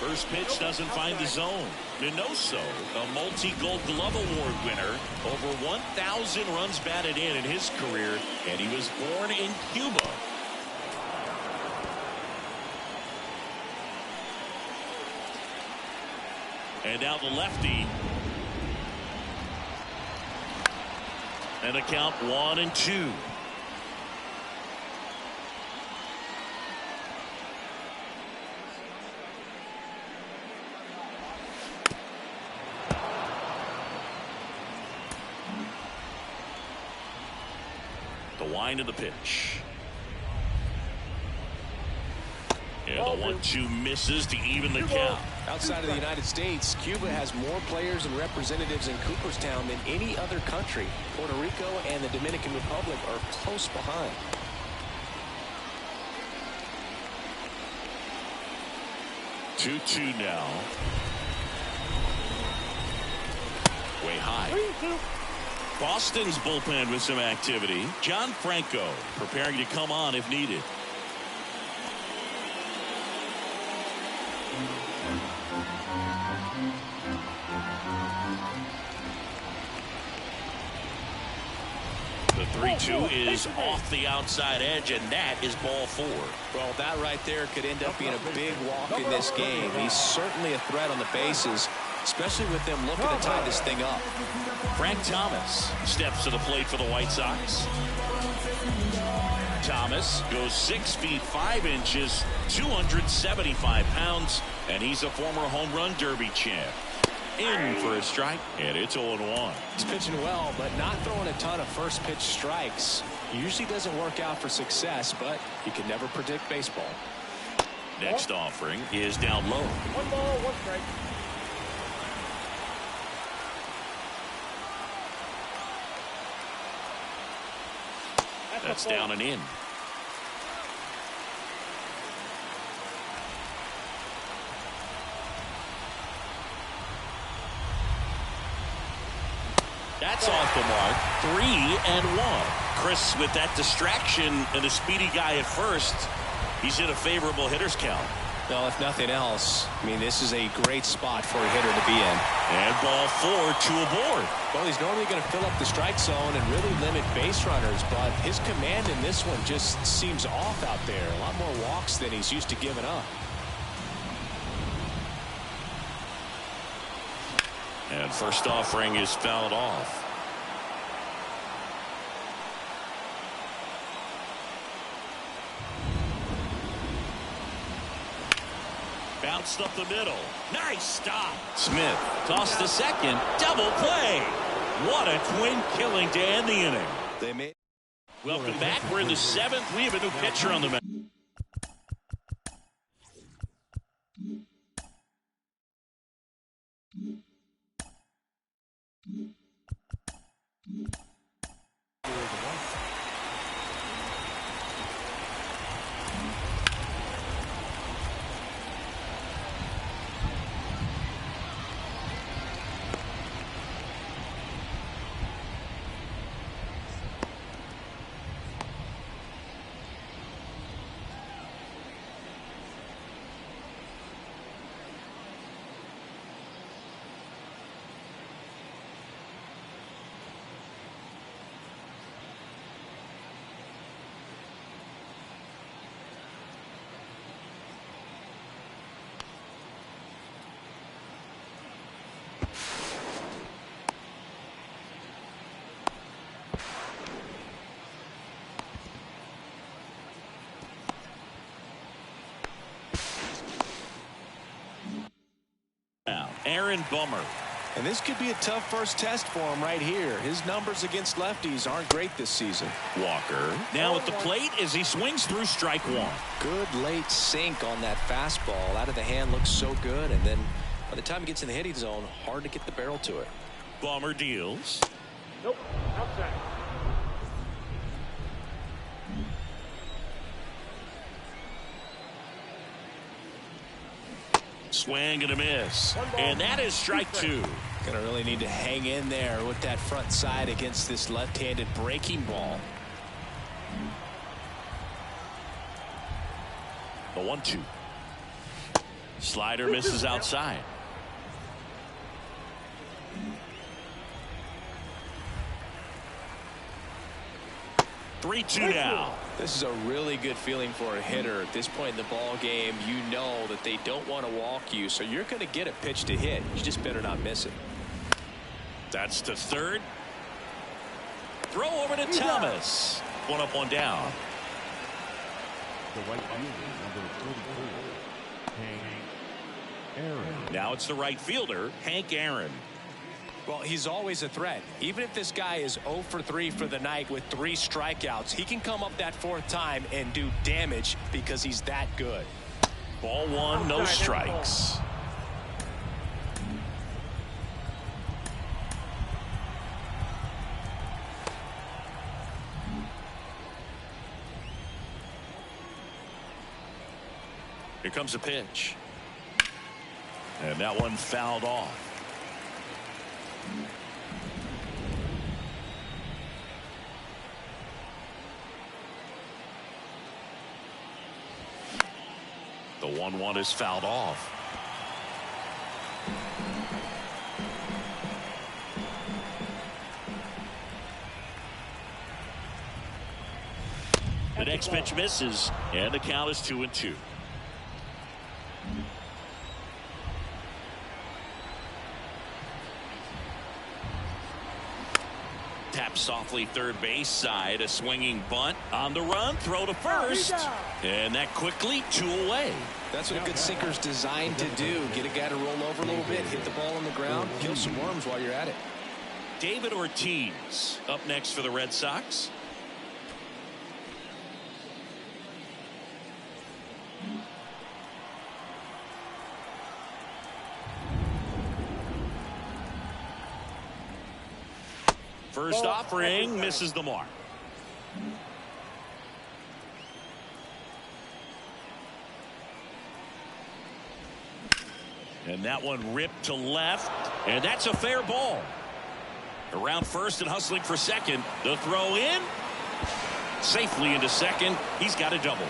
First pitch doesn't find the zone. Minoso, a multi-Gold Glove Award winner, over 1,000 runs batted in his career, and he was born in Cuba. And now the lefty. And a count 1-2. The wind of the pitch. And the 1-2 misses to even the count. Outside of the United States, Cuba has more players and representatives in Cooperstown than any other country. Puerto Rico and the Dominican Republic are close behind. Two now. Way high. Boston's bullpen with some activity. John Franco preparing to come on if needed. The 3-2 is off the outside edge, and that is ball 4. Well, that right there could end up being a big walk in this game. He's certainly a threat on the bases, especially with them looking to tie this thing up. Frank Thomas steps to the plate for the White Sox. Thomas goes 6 feet 5 inches, 275 pounds, and he's a former home run derby champ. In for a strike, and it's 0-1. He's pitching well, but not throwing a ton of first pitch strikes. Usually doesn't work out for success, but you can never predict baseball. Next offering is down low. 1 ball, 1 strike. That's down and in. That's off the mark. 3-1. Chris with that distraction and a speedy guy at first. He's in a favorable hitter's count. Well, if nothing else, I mean, this is a great spot for a hitter to be in. And ball 4, 2 aboard. Well, he's normally going to fill up the strike zone and really limit base runners, but his command in this one just seems off out there. A lot more walks than he's used to giving up. And first offering is fouled off. Bounced up the middle. Nice stop. Smith tossed the second. Double play. What a twin killing to end the inning. They made. Welcome back. We're in the 7th. We have a new pitcher on the mound. Aaron Bummer. And this could be a tough first test for him right here. His numbers against lefties aren't great this season. Walker now at the plate as he swings through strike one. Good late sink on that fastball. Out of the hand looks so good. And then by the time he gets in the hitting zone, hard to get the barrel to it. Bummer deals. Nope. Outside. Swing and a miss. And that is strike two. Gonna really need to hang in there with that front side against this left-handed breaking ball. The 1-2. Slider misses outside. Three-two now. This is a really good feeling for a hitter at this point in the ball game. You know that they don't want to walk you, so you're going to get a pitch to hit. You just better not miss it. That's to third. Throw over to Thomas. One up, one down. The right fielder, number 34, Hank Aaron. Now it's the right fielder, Hank Aaron. Well, he's always a threat. Even if this guy is 0 for 3 for the night with 3 strikeouts, he can come up that 4th time and do damage because he's that good. Ball one, no strikes. Here comes a pitch. And that one fouled off. The 1-1 is fouled off. The next pitch misses, and the count is 2-2. Tap softly third base side, a swinging bunt on the run, throw to first, and that quickly 2 away. That's what a good sinker's designed to do. Get a guy to roll over a little bit, hit the ball on the ground, kill some worms while you're at it. David Ortiz up next for the Red Sox. First offering misses the mark. And that one ripped to left, and that's a fair ball. Around first and hustling for second. The throw in. Safely into second. He's got a double.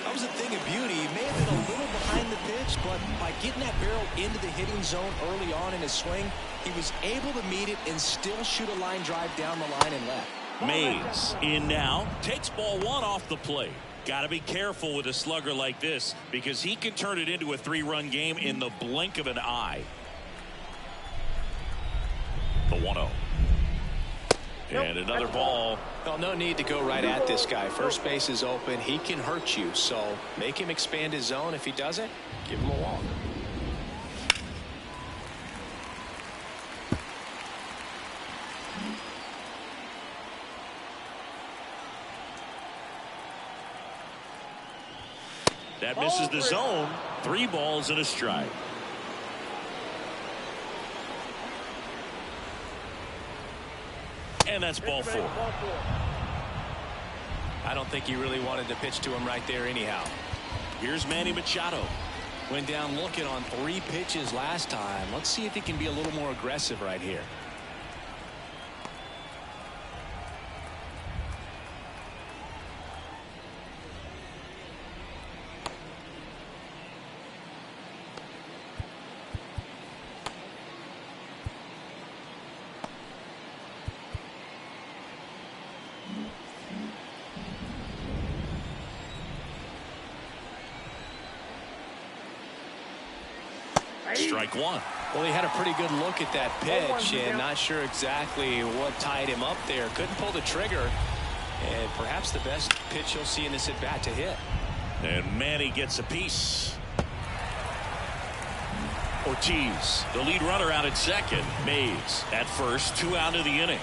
That was a thing of beauty. He may have been a little behind the pitch, but by getting that barrel into the hitting zone early on in his swing, he was able to meet it and still shoot a line drive down the line and left. Mays in now, takes ball one off the plate. Got to be careful with a slugger like this because he can turn it into a 3-run game in the blink of an eye. The 1-0. And another ball. Well, no need to go right at this guy. First base is open. He can hurt you, so make him expand his zone. If he doesn't, give him a walk. That misses the zone. 3 balls and a strike. And that's ball 4. I don't think he really wanted to pitch to him right there anyhow. Here's Manny Machado. Went down looking on 3 pitches last time. Let's see if he can be a little more aggressive right here. Strike 1. Well, he had a pretty good look at that pitch and not sure exactly what tied him up there. Couldn't pull the trigger, and perhaps the best pitch you'll see in this at bat to hit. And Manny gets a piece. Ortiz, the lead runner, out at second. Mays at first, 2 out of the inning.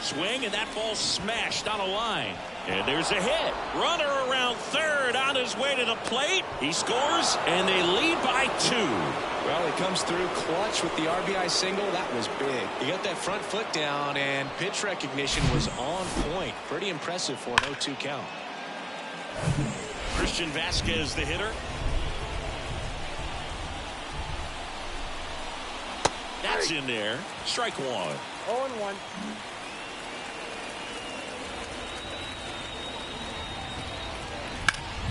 Swing, and that ball smashed on a line. And there's a hit. Runner around third on his way to the plate. He scores, and they lead by 2. Well, he comes through clutch with the RBI single. That was big. He got that front foot down, and pitch recognition was on point. Pretty impressive for an 0-2 count. Christian Vasquez, the hitter. That's in there. Strike 1. 0-1.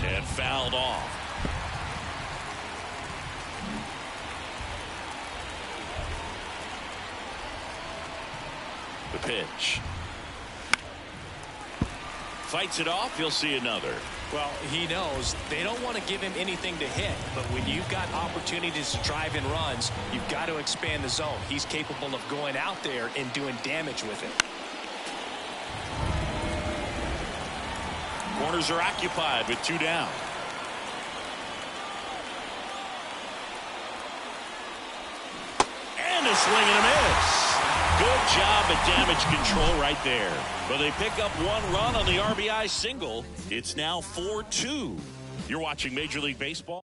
And fouled off. The pitch. Fights it off. He'll see another. Well, he knows they don't want to give him anything to hit, but when you've got opportunities to drive in runs, you've got to expand the zone. He's capable of going out there and doing damage with it. Corners are occupied with 2 down. And a swing and a miss. Good job at damage control right there. But they pick up 1 run on the RBI single. It's now 4-2. You're watching Major League Baseball.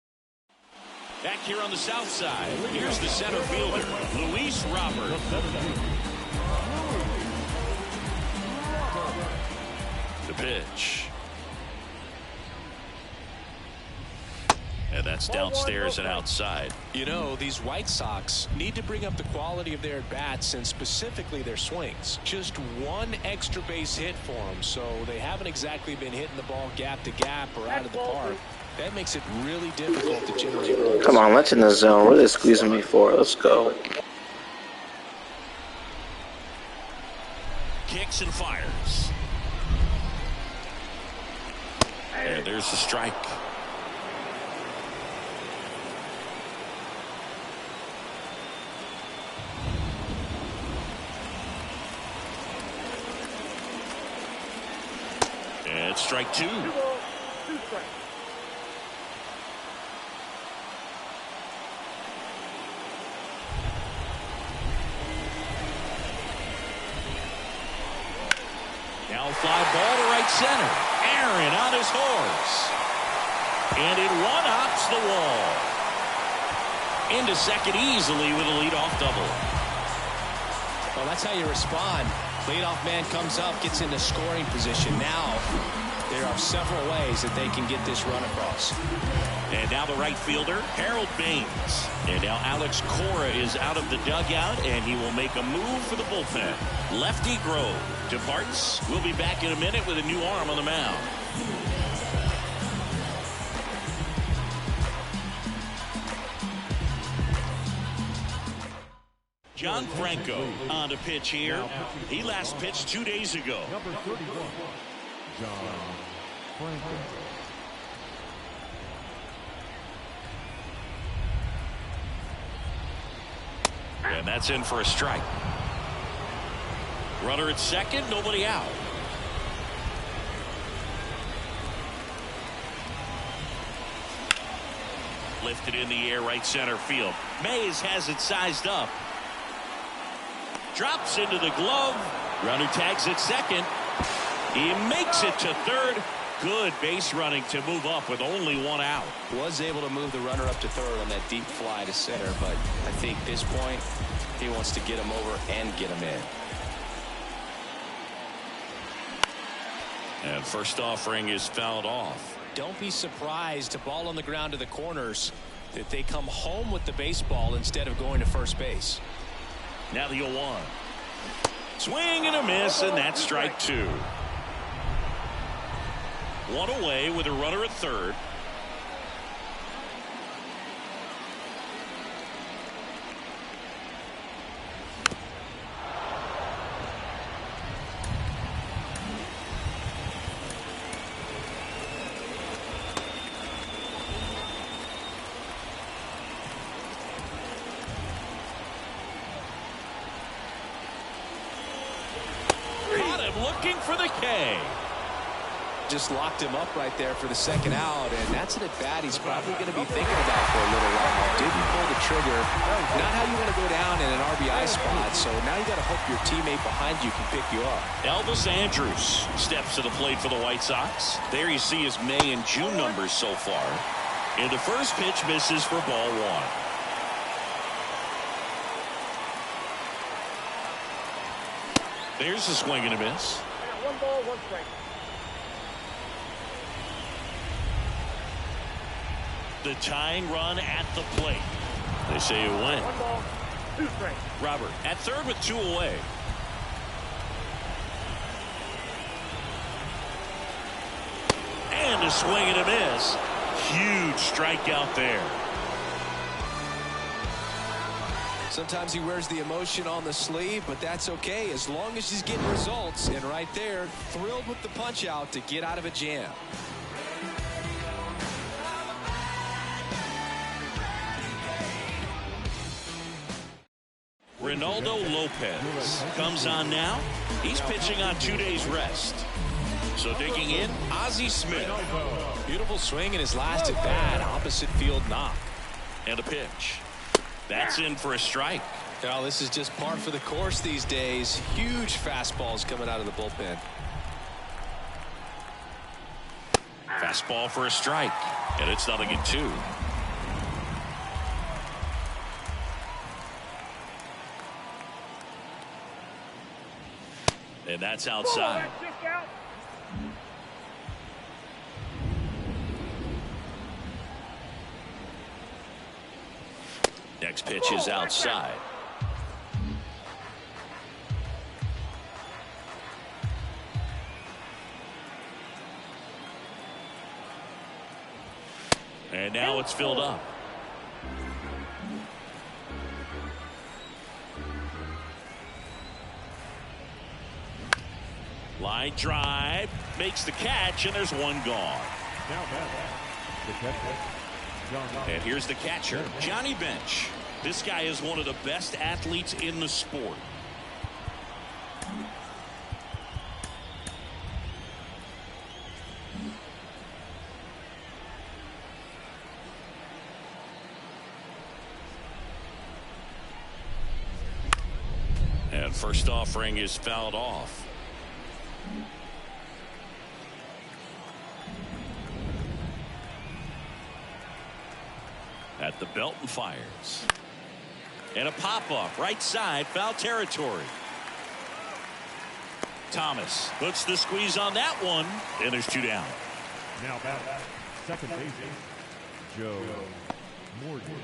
Back here on the south side, here's the center fielder, Luis Robert. The pitch. And that's downstairs and outside. You know, these White Sox need to bring up the quality of their at-bats and specifically their swings. Just 1 extra base hit for them, so they haven't exactly been hitting the ball gap to gap or out of the park. That makes it really difficult to generate runs. Come on, let's in the zone. What are they squeezing me for? Let's go. Kicks and fires. And there's the strike. And strike 2. 2 balls, 2 strikes. Now fly ball to right center. Aaron on his horse. And it one-hops the wall. Into second easily with a leadoff double. Well, that's how you respond. Leadoff man comes up, gets into scoring position. Now, there are several ways that they can get this run across. And now the right fielder, Harold Baines. And now Alex Cora is out of the dugout, and he will make a move for the bullpen. Lefty Grove departs. We'll be back in a minute with a new arm on the mound. John Franco on to pitch here. He last pitched 2 days ago. Number 31, John Franco. And that's in for a strike. Runner at second, nobody out. Lifted in the air, right center field. Mays has it sized up. Drops into the glove. Runner tags at second. He makes it to third. Good base running to move up with only 1 out. Was able to move the runner up to third on that deep fly to center, but I think at this point, He wants to get him over and get him in. And first offering is fouled off. Don't be surprised, a ball on the ground to the corners, that they come home with the baseball instead of going to first base. Now the 0-1. Swing and a miss, and that's strike 2. One away with a runner at third. Looking for the K. Just locked him up right there for the second out, and that's an at-bat he's probably going to be thinking about for a little while. Didn't pull the trigger. Not how you want to go down in an RBI spot, so now you got to hope your teammate behind you can pick you up. Elvis Andrus steps to the plate for the White Sox. There you see his May and June numbers so far. And the first pitch misses for ball 1. There's a swing and a miss. One ball, one strike. The tying run at the plate. They say you win. 1 ball, 2 strikes. Robert at third with 2 away. And a swing and a miss. Huge strikeout there. Sometimes he wears the emotion on the sleeve, but that's okay as long as he's getting results. And right there, thrilled with the punch out to get out of a jam. Ronaldo Lopez comes on now. He's pitching on 2 days rest. So digging in, Ozzie Smith. Beautiful swing in his last at bat, opposite field knock. And a pitch. That's in for a strike. Now this is just par for the course these days. Huge fastballs coming out of the bullpen. Fastball for a strike. And it's 0-2. And that's outside. Next pitch is outside. And now it's filled up. Line drive, makes the catch, and there's one gone. And here's the catcher, Johnny Bench. This guy is one of the best athletes in the sport. And first offering is fouled off. At the belt and fires. And a pop-up right side, foul territory. Thomas puts the squeeze on that one, and there's 2 down. Now back, second baseman, Joe Morgan.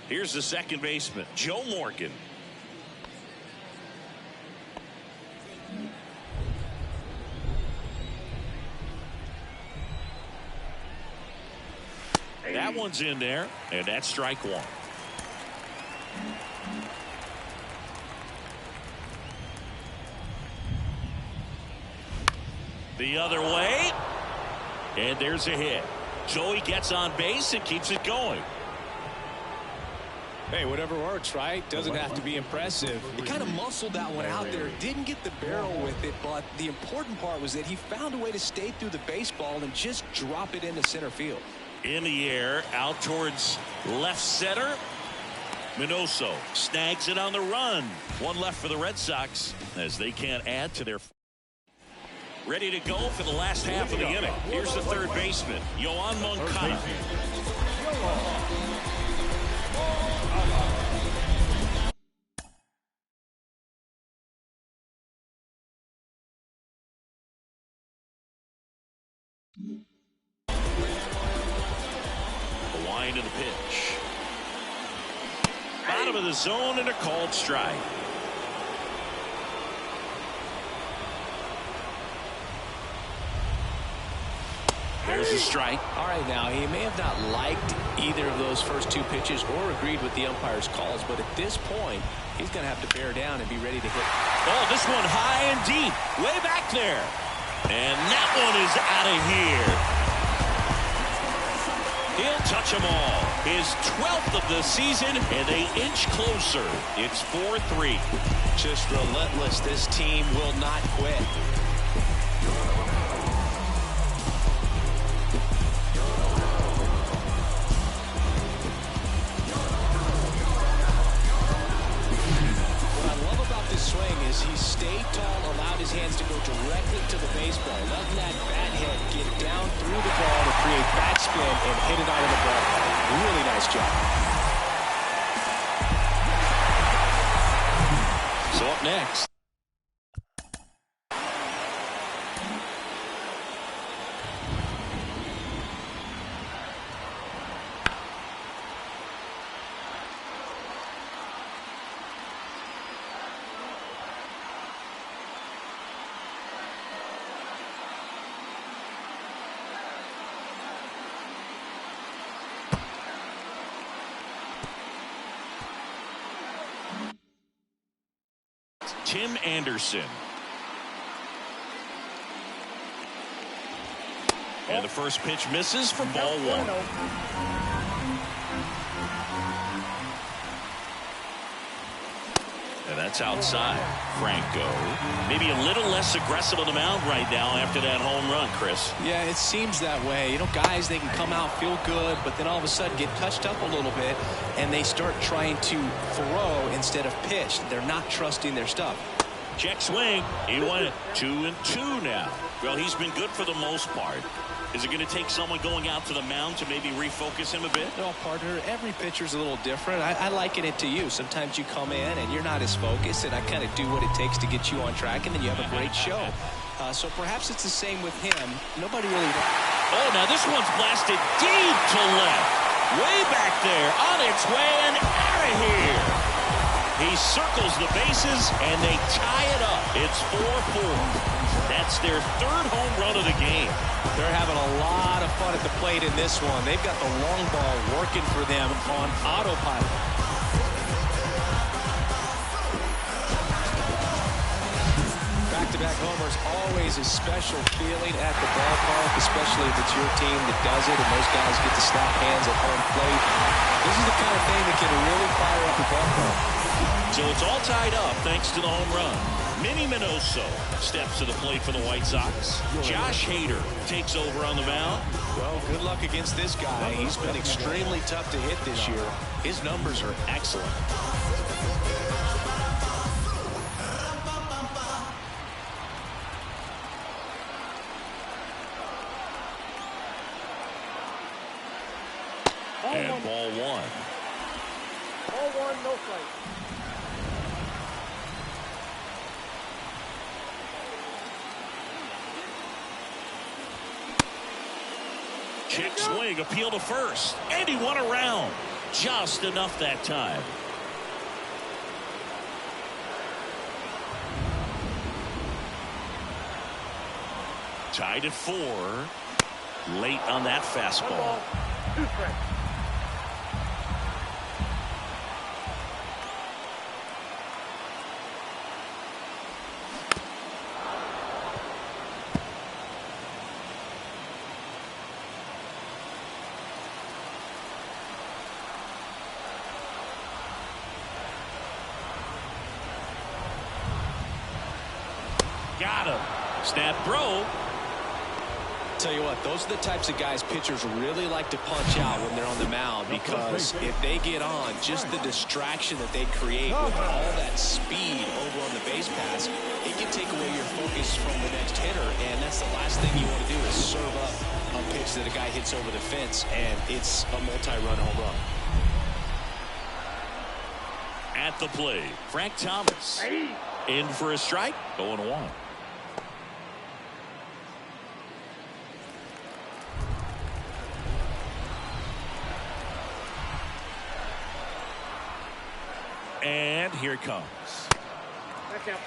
Here's the second baseman, Joe Morgan. That one's in there, and that's strike 1. The other way, and there's a hit. Joey gets on base and keeps it going. Hey, whatever works, right? Doesn't have to be impressive. He kind of muscled that one out there. Didn't get the barrel with it, but the important part was that he found a way to stay through the baseball and just drop it into center field. In the air, out towards left center. Minoso snags it on the run. One left for the Red Sox as they can't add to their. Ready to go for the last half of the inning. Here's the third baseman, Yoan Moncada. The wind of the pitch. Bottom of the zone and a called strike. There's a strike. All right, now, he may have not liked either of those first two pitches or agreed with the umpire's calls, but at this point, he's going to have to bear down and be ready to hit. Oh, this one high and deep, way back there. And that one is out of here. He'll touch them all. His 12th of the season, and they inch closer. It's 4-3. Just relentless. This team will not quit. He stayed tall, allowed his hands to go directly to the baseball, letting that bat head get down through the ball to create backspin and hit it out of the ballpark. Really nice job. So up next. Tim Anderson. And the first pitch misses for ball one. And that's outside. Franco. Maybe a little less aggressive on the mound right now after that home run, Chris. Yeah, it seems that way. You know, guys, they can come out, feel good, but then all of a sudden get touched up a little bit, and they start trying to throw instead of pitch. They're not trusting their stuff. Check swing. He went 2-2 now. Well, he's been good for the most part. Is it going to take someone going out to the mound to maybe refocus him a bit? No, partner, every pitcher's a little different. I liken it to you. Sometimes you come in and you're not as focused, and I kind of do what it takes to get you on track, and then you have a great show. So perhaps it's the same with him. Nobody really... Oh, now this one's blasted deep to left. Way back there, on its way and out of here. He circles the bases, and they tie it up. It's 4-4. That's their third home run of the game. They're having a lot of fun at the plate in this one. They've got the long ball working for them on autopilot. Back-to-back homers, always a special feeling at the ballpark, especially if it's your team that does it, and those guys get to slap hands at home plate. This is the kind of thing that can really fire up the ballpark. So it's all tied up thanks to the home run. Minnie Minoso steps to the plate for the White Sox. Josh Hader takes over on the mound. Well, good luck against this guy. He's been extremely tough to hit this year. His numbers are excellent. And ball one. Ball one, no strike. Check swing, appeal to first. And he won around. Just enough that time. Tied at 4. Late on that fastball. 2 strikes. Got him. Snap throw. Tell you what, those are the types of guys pitchers really like to punch out when they're on the mound, because if they get on, just the distraction that they create with all that speed over on the base pass, it can take away your focus from the next hitter, and that's the last thing you want to do is serve up a pitch that a guy hits over the fence, and it's a multi-run home run. At the plate, Frank Thomas in for a strike, 0-1. And here it comes. Back outside.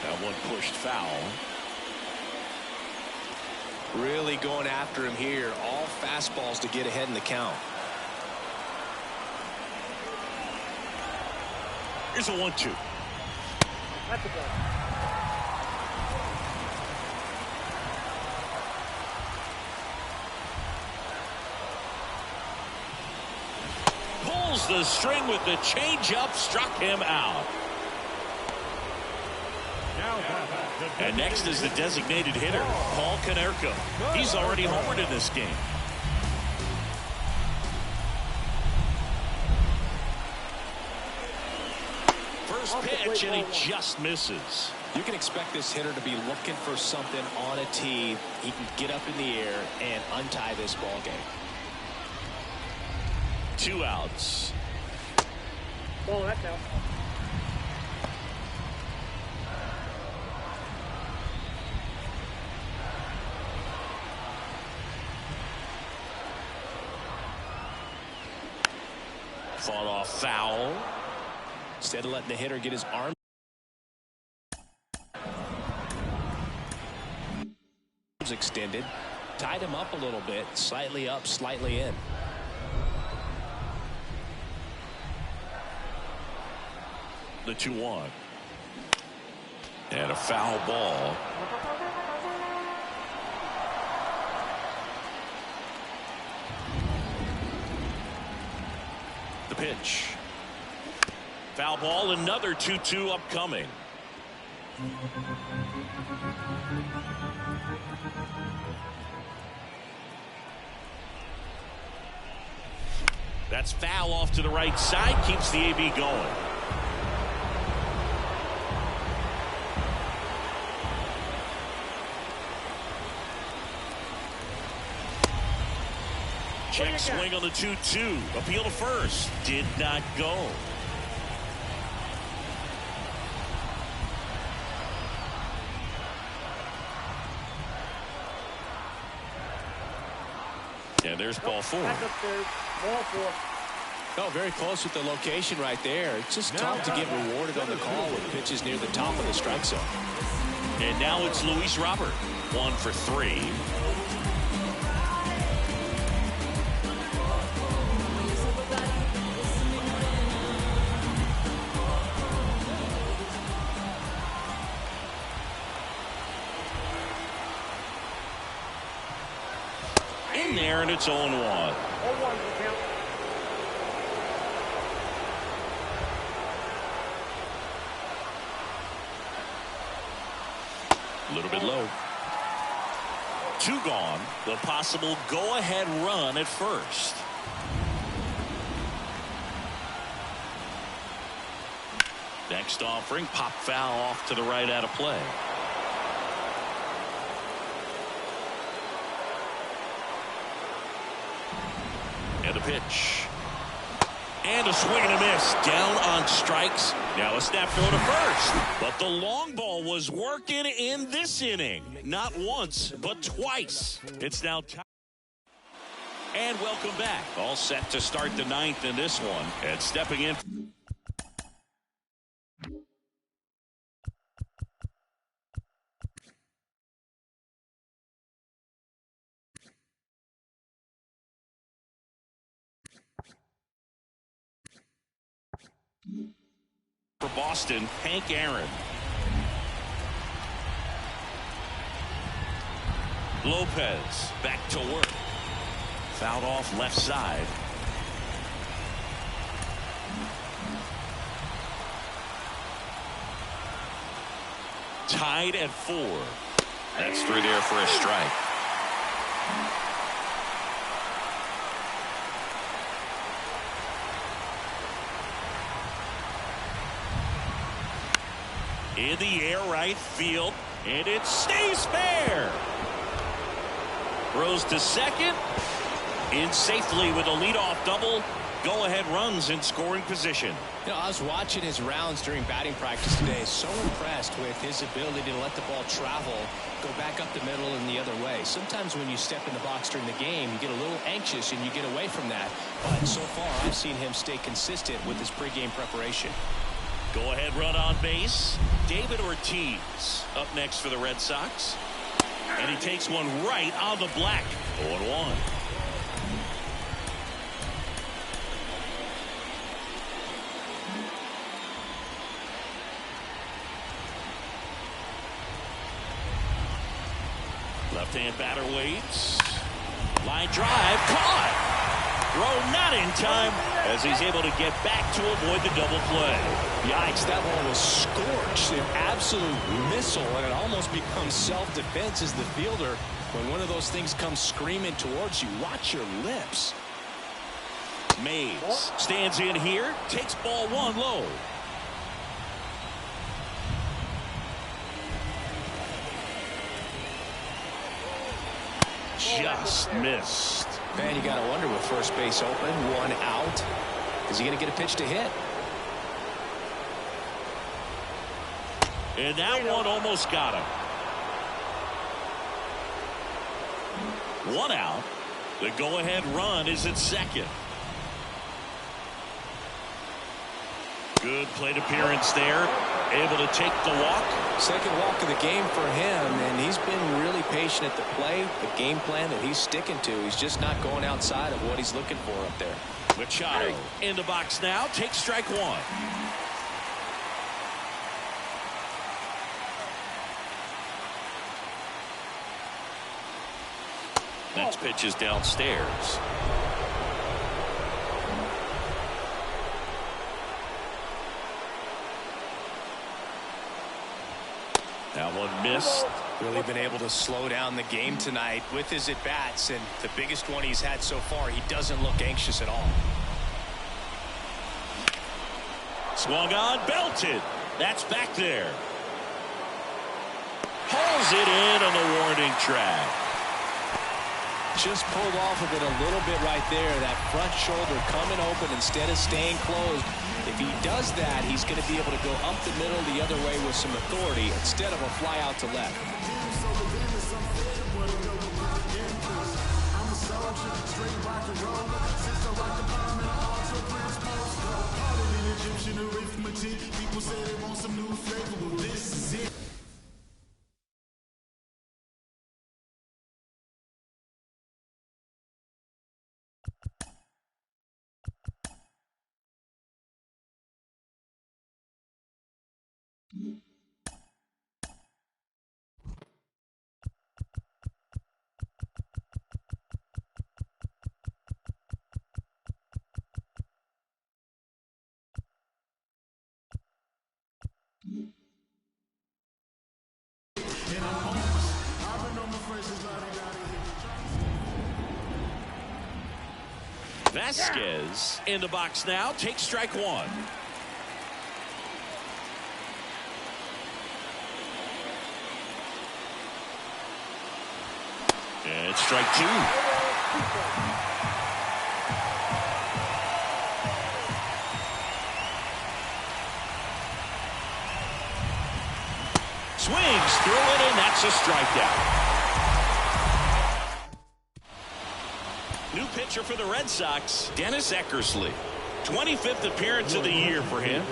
That one pushed foul. Really going after him here. All fastballs to get ahead in the count. Here's a 1-2. That's a ball. Pulls the string with the changeup, struck him out. And next is the designated hitter, Paul Konerko. He's already homered in this game. First pitch, and he just misses. You can expect this hitter to be looking for something on a tee. He can get up in the air and untie this ball game. 2 outs. Ball, that's out. Fought off foul. Instead of letting the hitter get his arm extended, tied him up a little bit, slightly up, slightly in. The 2-1. And a foul ball. The pitch. Foul ball, another 2-2 upcoming. That's foul off to the right side, keeps the AB going. Check swing on the 2-2. Appeal to first. Did not go. And there's ball 4. Back upstairs. Ball 4. Oh, very close with the location right there. It's just tough to get rewarded on the call when pitches near the top of the strike zone. And now it's Luis Robert. 1 for 3. In there, and it's 0-1. 0-1 for count. A little bit low. 2 gone. The possible go-ahead run at first. Next offering, pop foul off to the right out of play. And a pitch. And a swing and a miss. Down on strikes. Now a snap throw to first. But the long ball was working in this inning. Not once, but twice. It's now time. And welcome back. All set to start the 9th in this one. And stepping in for Boston, Hank Aaron. Lopez back to work. Fouled off left side. Tied at 4. That's through there for a strike. In the air, right field, and it stays fair. Throws to second, in safely with a leadoff double, go-ahead runs in scoring position. You know, I was watching his rounds during batting practice today. So impressed with his ability to let the ball travel, go back up the middle and the other way. Sometimes when you step in the box during the game, you get a little anxious and you get away from that. But so far, I've seen him stay consistent with his pregame preparation. Go-ahead run on base. David Ortiz up next for the Red Sox. And he takes one right on the black. 0-1. Left-hand batter waits. Line drive caught. Throw not in time as he's able to get back to avoid the double play. Yikes, that ball was scorched, an absolute missile, and it almost becomes self-defense as the fielder. When one of those things comes screaming towards you, watch your lips. Mays stands in here, takes ball one low. Just missed. Man, you got to wonder with first base open, one out. Is he going to get a pitch to hit? And that one almost got him. One out. The go-ahead run is at second. Good plate appearance there. Able to take the walk. Second walk of the game for him, and he's been really patient at the plate. The game plan that he's sticking to, he's just not going outside of what he's looking for up there. Machado in the box now. Takes strike one. Next pitch is downstairs. That one missed. Really been able to slow down the game tonight with his at-bats, and the biggest one he's had so far, he doesn't look anxious at all. Swung on, belted. That's back there. Hauls it in on the warning track. Just pulled off of it a little bit right there. That front shoulder coming open instead of staying closed. If he does that, he's going to be able to go up the middle the other way with some authority instead of a fly out to left. People say they want some new flavor. Well, this is it. Vasquez in the box now. Takes strike one. And it's strike two. Swings through it, and that's a strikeout. New pitcher for the Red Sox, Dennis Eckersley. 25th appearance of the year for him.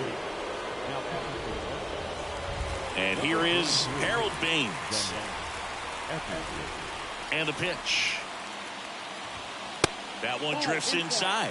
And here is Harold Baines. And the pitch. That one drifts inside.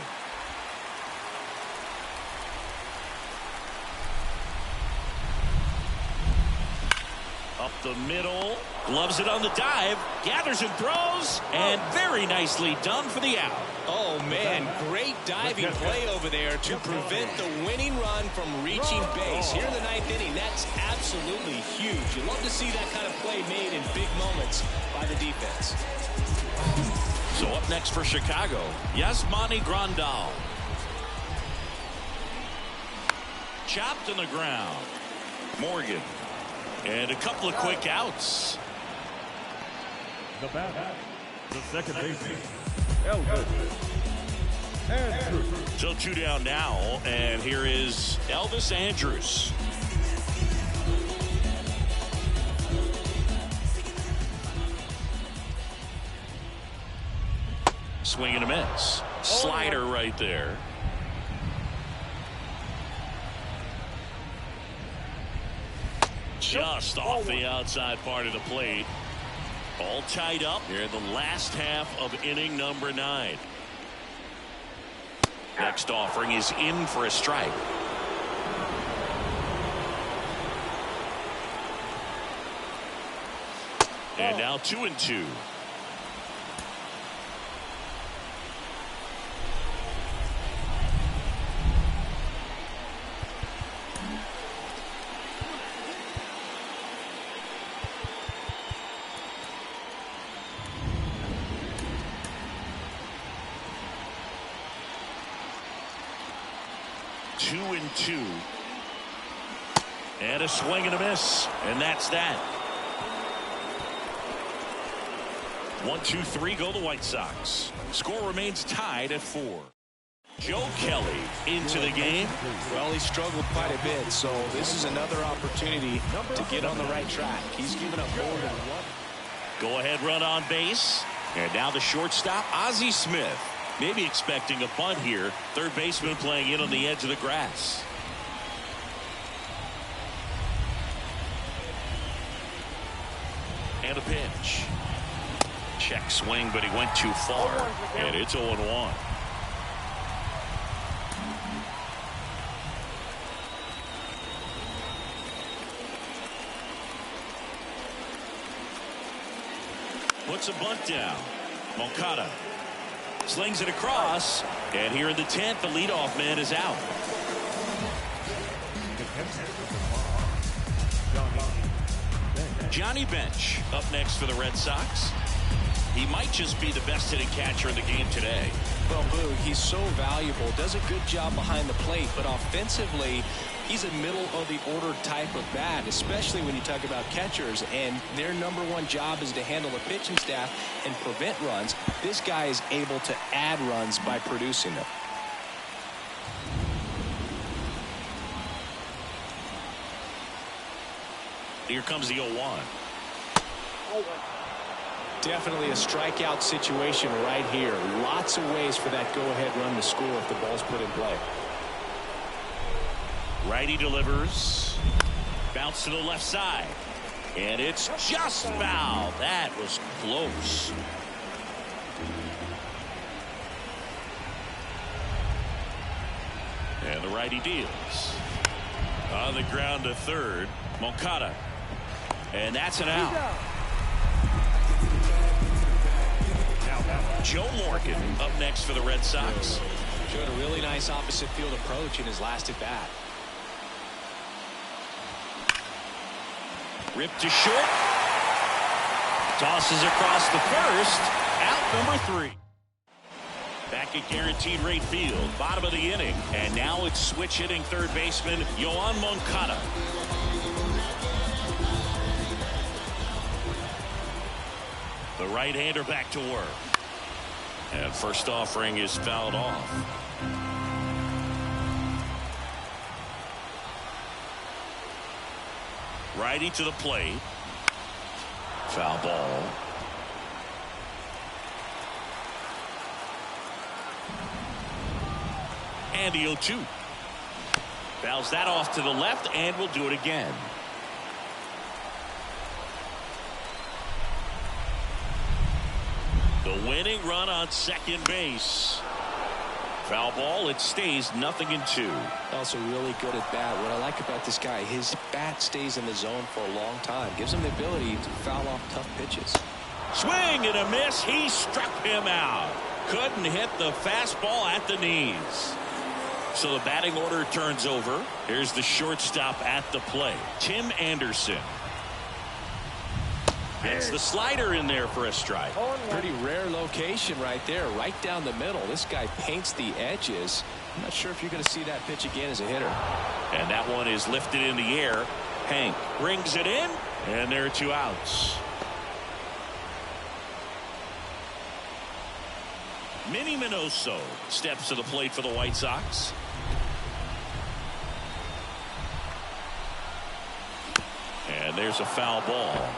Up the middle, gloves it on the dive, gathers and throws, and very nicely done for the out. Oh, man, great diving play over there to prevent the winning run from reaching base. Here in the ninth inning, that's absolutely huge. You love to see that kind of play made in big moments by the defense. So up next for Chicago, Yasmani Grandal. Chopped on the ground. Morgan. And a couple of quick outs. The batter, the second baseman, Elvis. So 2 down now, and here is Elvis Andrus. Swing and a miss. Slider right there. Just off the outside part of the plate. All tied up here in the last half of inning number 9. Next offering is in for a strike. And now 2-2. And a swing and a miss, and that's that. 1-2-3 go the White Sox. Score remains tied at 4. Joe Kelly into the game. Well, he struggled quite a bit, so this is another opportunity to get on the right track. He's given up more than one. Go ahead run on base. And now the shortstop, Ozzie Smith. Maybe expecting a bunt here. Third baseman playing in on the edge of the grass. And a pitch. Check swing, but he went too far. And it's 0-1. Puts a bunt down. Moncada slings it across, and here in the 10th, the leadoff man is out. Johnny Bench up next for the Red Sox. He might just be the best hitting catcher in the game today. Well, Boog, he's so valuable, does a good job behind the plate, but offensively, he's a middle of the order type of bat, especially when you talk about catchers, and their #1 job is to handle the pitching staff and prevent runs. This guy is able to add runs by producing them. Here comes the 0-1. Definitely a strikeout situation right here. Lots of ways for that go-ahead run to score if the ball's put in play. Righty delivers. Bounce to the left side. And it's just foul. That was close. And the righty deals. On the ground to third. Moncada. And that's an out. Joe Morgan up next for the Red Sox. Showed a really nice opposite field approach in his last at bat. Ripped to short. Tosses across the first. Out number 3. Back at guaranteed rate field. Bottom of the inning. And now it's switch hitting third baseman Yoan Moncada. The right-hander back to work. And first offering is fouled off. Righty to the plate. Foul ball. And the 0-2. Fouls that off to the left, and will do it again. The winning run on second base. Foul ball. It stays 0-2. Also really good at bat. What I like about this guy, his bat stays in the zone for a long time. Gives him the ability to foul off tough pitches. Swing and a miss. He struck him out. Couldn't hit the fastball at the knees. So the batting order turns over. Here's the shortstop at the plate, Tim Anderson. Gets the slider in there for a strike. Pretty rare location right there, right down the middle. This guy paints the edges. I'm not sure if you're going to see that pitch again as a hitter. And that one is lifted in the air. Hank brings it in, and there are 2 outs. Minnie Minoso steps to the plate for the White Sox. And there's a foul ball.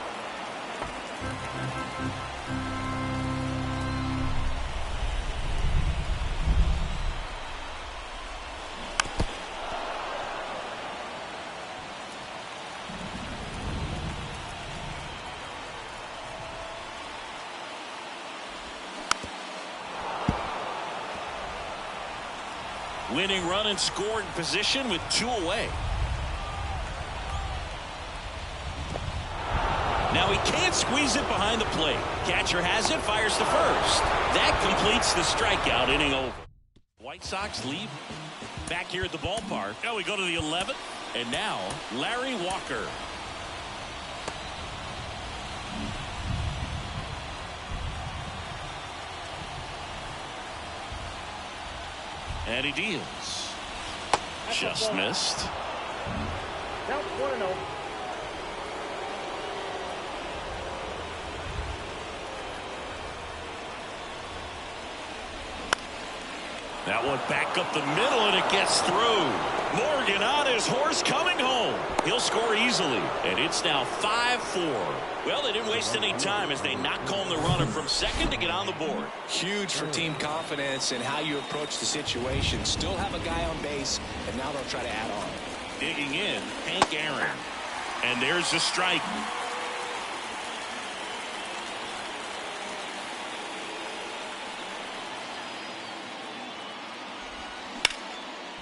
Winning run in scoring position with 2 away. Now he can't squeeze it behind the plate. Catcher has it, fires to first. That completes the strikeout, inning over. White Sox lead back here at the ballpark. Now we go to the 11th. And now Larry Walker. And he deals. Just missed. Count 1-0. That one back up the middle, and it gets through. Morgan on his horse coming home. He'll score easily, and it's now 5-4. Well, they didn't waste any time as they knock home the runner from second to get on the board. Huge for team confidence and how you approach the situation. Still have a guy on base, and now they'll try to add on. Digging in, Hank Aaron. And there's the strike.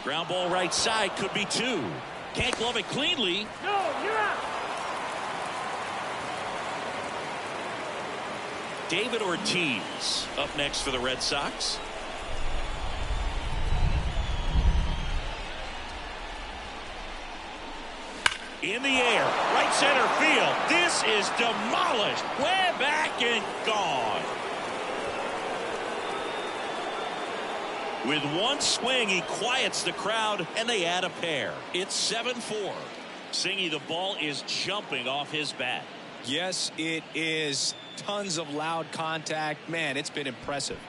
Ground ball right side, could be 2. Can't glove it cleanly. No, you're out. David Ortiz up next for the Red Sox. In the air, right center field. This is demolished. Way back and gone. With one swing, he quiets the crowd, and they add a pair. It's 7-4. Singy, the ball is jumping off his bat. Yes, it is. Tons of loud contact. Man, it's been impressive.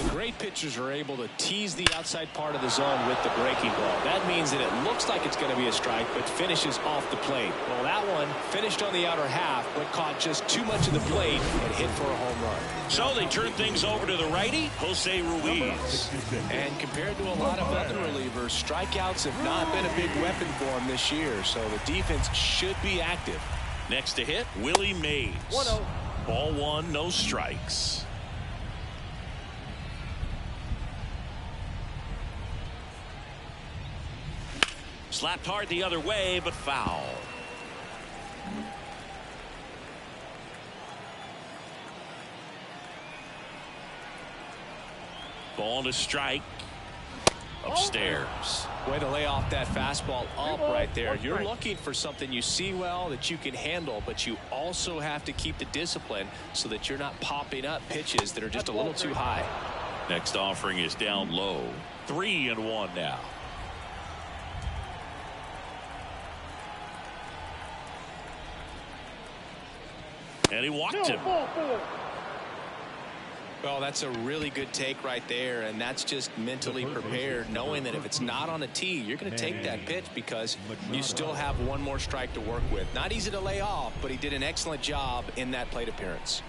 The great pitchers are able to tease the outside part of the zone with the breaking ball. That means that it looks like it's going to be a strike, but finishes off the plate. Well, that one finished on the outer half, but caught just too much of the plate and hit for a home run. So they turn things over to the righty, Jose Ruiz. And compared to a lot of other relievers, strikeouts have not been a big weapon for him this year, so the defense should be active. Next to hit, Willie Mays. 1-0. Ball 1, no strikes. Slapped hard the other way, but foul. Ball to strike. Upstairs. Way to lay off that fastball up right there. You're looking for something you see well that you can handle, but you also have to keep the discipline so that you're not popping up pitches that are just a little too high. Next offering is down low. 3-1 now. And he walked him. Well, that's a really good take right there, and that's just mentally prepared, knowing that if it's not on a tee, you're going to take that pitch because you still have one more strike to work with. Not easy to lay off, but he did an excellent job in that plate appearance.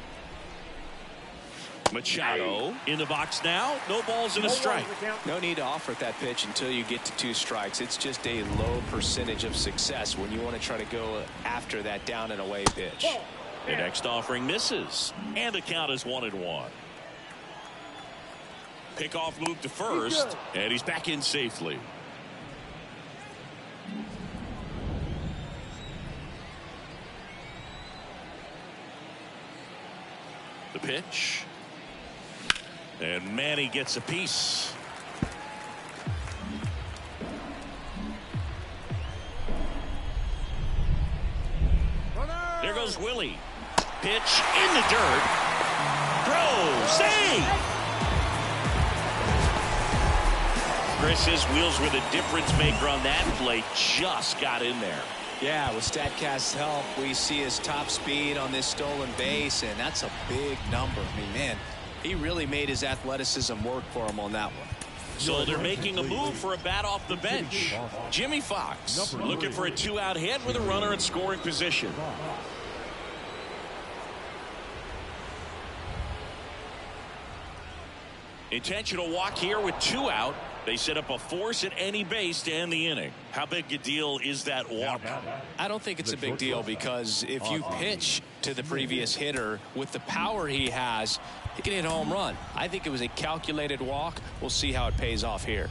Machado in the box now. No balls and a strike. No need to offer that pitch until you get to 2 strikes. It's just a low percentage of success when you want to try to go after that down and away pitch. The next offering misses, and the count is 1-1. Pickoff move to first, and he's back in safely. The pitch. And Manny gets a piece. There goes Willie. Pitch in the dirt. Throw. Save. Chris, his wheels were the difference maker on that play. Just got in there. Yeah, with StatCast's help, we see his top speed on this stolen base, and that's a big number. I mean, man, he really made his athleticism work for him on that one. So they're making a move for a bat off the bench. Jimmy Fox looking for a 2-out hit with a runner in scoring position. Intentional walk here with 2 out. They set up a force at any base to end the inning. How big a deal is that walk? I don't think it's a big deal, because if you pitch to the previous hitter with the power he has, he can hit a home run. I think it was a calculated walk. We'll see how it pays off here.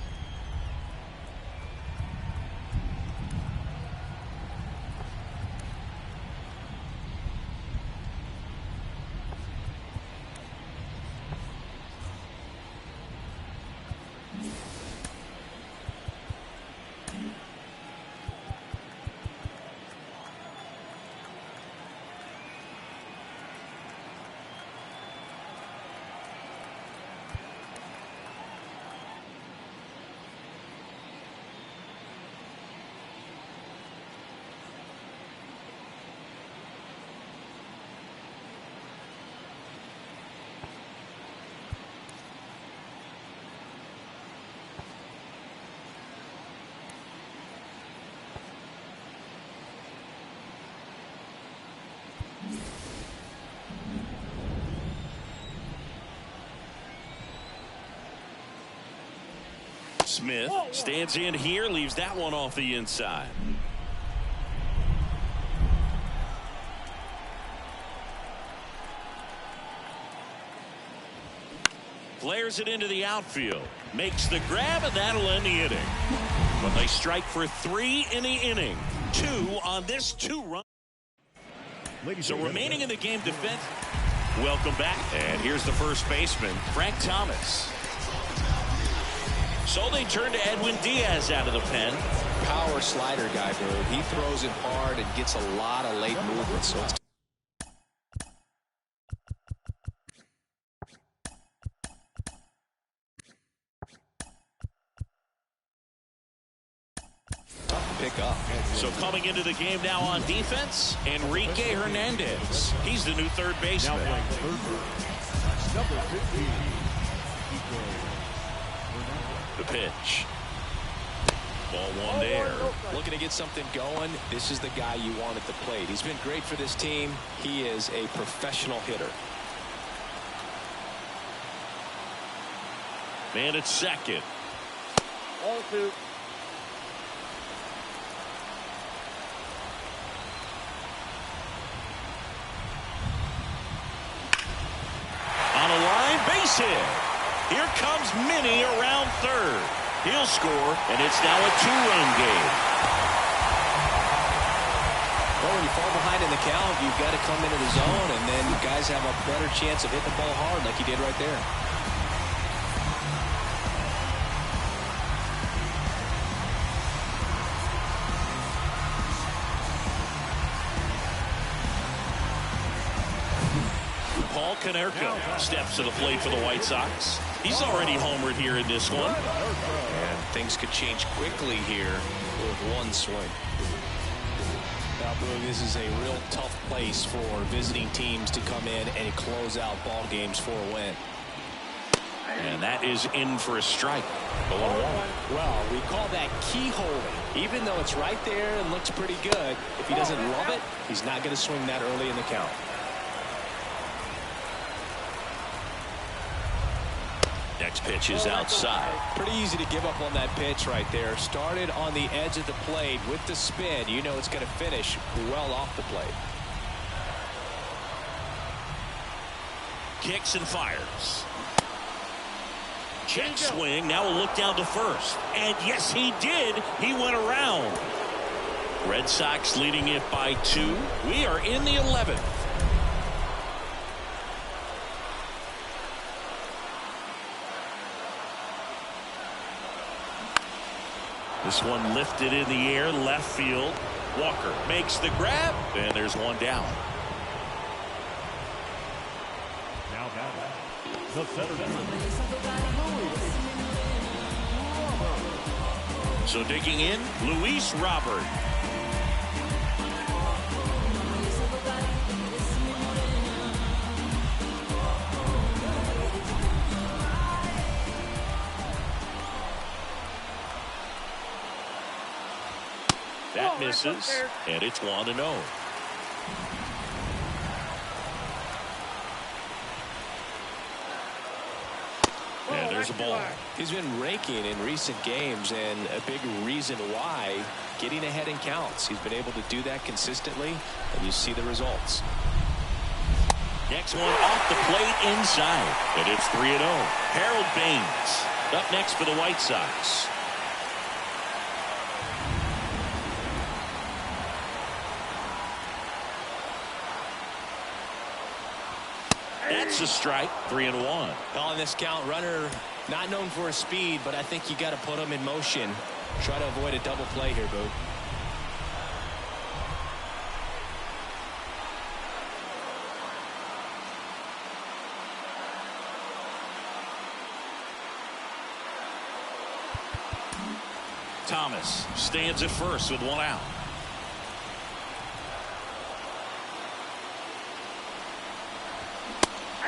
Smith stands in here, leaves that one off the inside. Flares it into the outfield, makes the grab, and that'll end the inning. But they strike for 3 in the inning, 2 on this 2-run. So remaining in the game, defense. Welcome back, and here's the first baseman, Frank Thomas. So they turn to Edwin Diaz out of the pen. Power slider guy, bro. He throws it hard and gets a lot of late movement. So it's tough to pick up. So coming into the game now on defense, Enrique Hernandez. He's the new third baseman. Number 15. The pitch. Ball 1 there. Looking to get something going. This is the guy you want at the plate. He's been great for this team. He is a professional hitter. Man at second. All 2. On a line, base hit. Here comes Minnie around third. He'll score, and it's now a 2-run game. Well, when you fall behind in the count, you've got to come into the zone, and then guys have a better chance of hitting the ball hard like he did right there. Paul Konerko steps to the plate for the White Sox. He's already homered here in this one. And things could change quickly here with one swing. Now, Blue, this is a real tough place for visiting teams to come in and close out ball games for a win. And that is in for a strike. The 1-1. Well, we call that keyholing. Even though it's right there and looks pretty good, if he doesn't love it, he's not going to swing that early in the count. Next pitch is outside. Pretty easy to give up on that pitch right there. Started on the edge of the plate with the spin. You know it's going to finish well off the plate. Kicks and fires. Check swing. Now a look down to first. And yes, he did. He went around. Red Sox leading it by 2. We are in the 11th. This one lifted in the air, left field. Walker makes the grab, and there's one down. Now the center. So digging in, Luis Robert. That misses, and it's 1-0. And there's a ball. He's been raking in recent games, and a big reason why, getting ahead in counts. He's been able to do that consistently, and you see the results. Next one off the plate inside, and it's 3-0. Harold Baines up next for the White Sox. That's a strike, 3-1. Calling this count, runner not known for his speed, but I think you got to put him in motion. Try to avoid a double play here, Boo. Thomas stands at first with one out.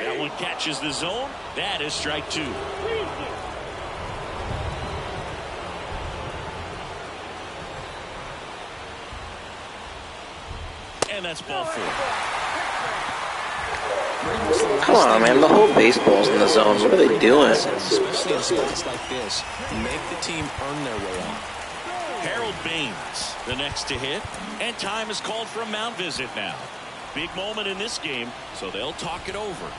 That one catches the zone. That is strike 2. And that's ball 4. Come on, man. The whole baseball's in the zone. What are they doing? Especially in spots like this, make the team earn their way on. Harold Baines, the next to hit. And time is called for a mound visit now. Big moment in this game, so they'll talk it over.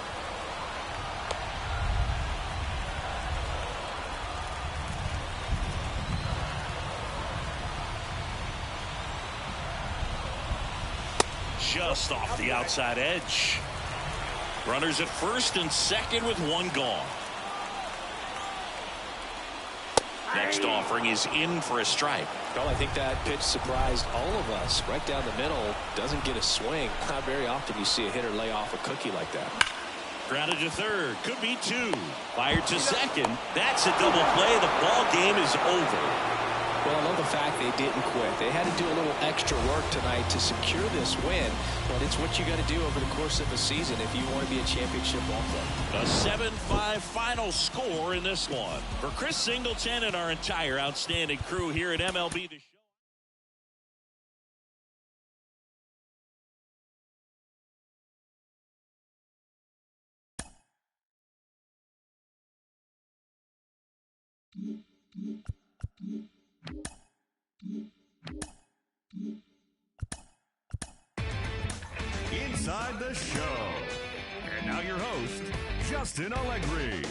Just off the outside edge. Runners at first and second with one gone. Next offering is in for a strike. Well, I think that pitch surprised all of us. Right down the middle, doesn't get a swing. Not very often you see a hitter lay off a cookie like that. Grounded to third, could be 2. Fired to second. That's a double play. The ball game is over. Well, I love the fact they didn't quit. They had to do a little extra work tonight to secure this win, but it's what you got to do over the course of a season if you want to be a championship ball club. A 7-5 final score in this one. For Chris Singleton and our entire outstanding crew here at MLB The Show. Inside the Show. And now your host, Justin Allegri.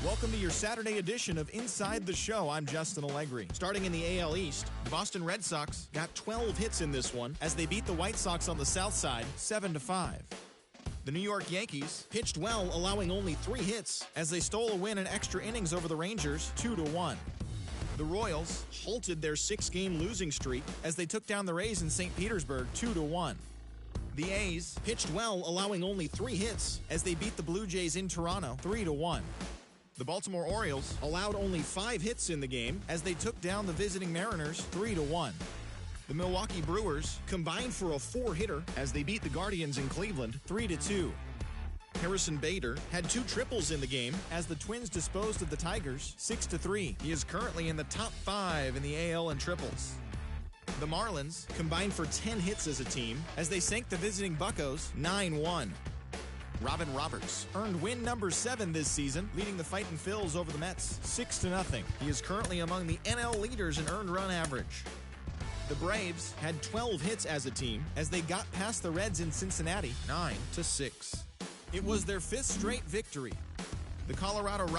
Welcome to your Saturday edition of Inside the Show. I'm Justin Allegri. Starting in the AL East, the Boston Red Sox got 12 hits in this one as they beat the White Sox on the south side 7-5. The New York Yankees pitched well, allowing only 3 hits as they stole a win in extra innings over the Rangers 2-1. The Royals halted their 6-game losing streak as they took down the Rays in St. Petersburg 2-1. The A's pitched well, allowing only 3 hits as they beat the Blue Jays in Toronto 3-1. The Baltimore Orioles allowed only 5 hits in the game as they took down the visiting Mariners 3-1. The Milwaukee Brewers combined for a 4-hitter as they beat the Guardians in Cleveland 3-2. Harrison Bader had 2 triples in the game as the Twins disposed of the Tigers 6-3. He is currently in the top 5 in the AL in triples. The Marlins combined for 10 hits as a team as they sank the visiting Buccos 9-1. Robin Roberts earned win number 7 this season, leading the Fightin' Phils over the Mets 6-0. He is currently among the NL leaders in earned run average. The Braves had 12 hits as a team as they got past the Reds in Cincinnati 9-6. It was their 5th straight victory. The Colorado Rockies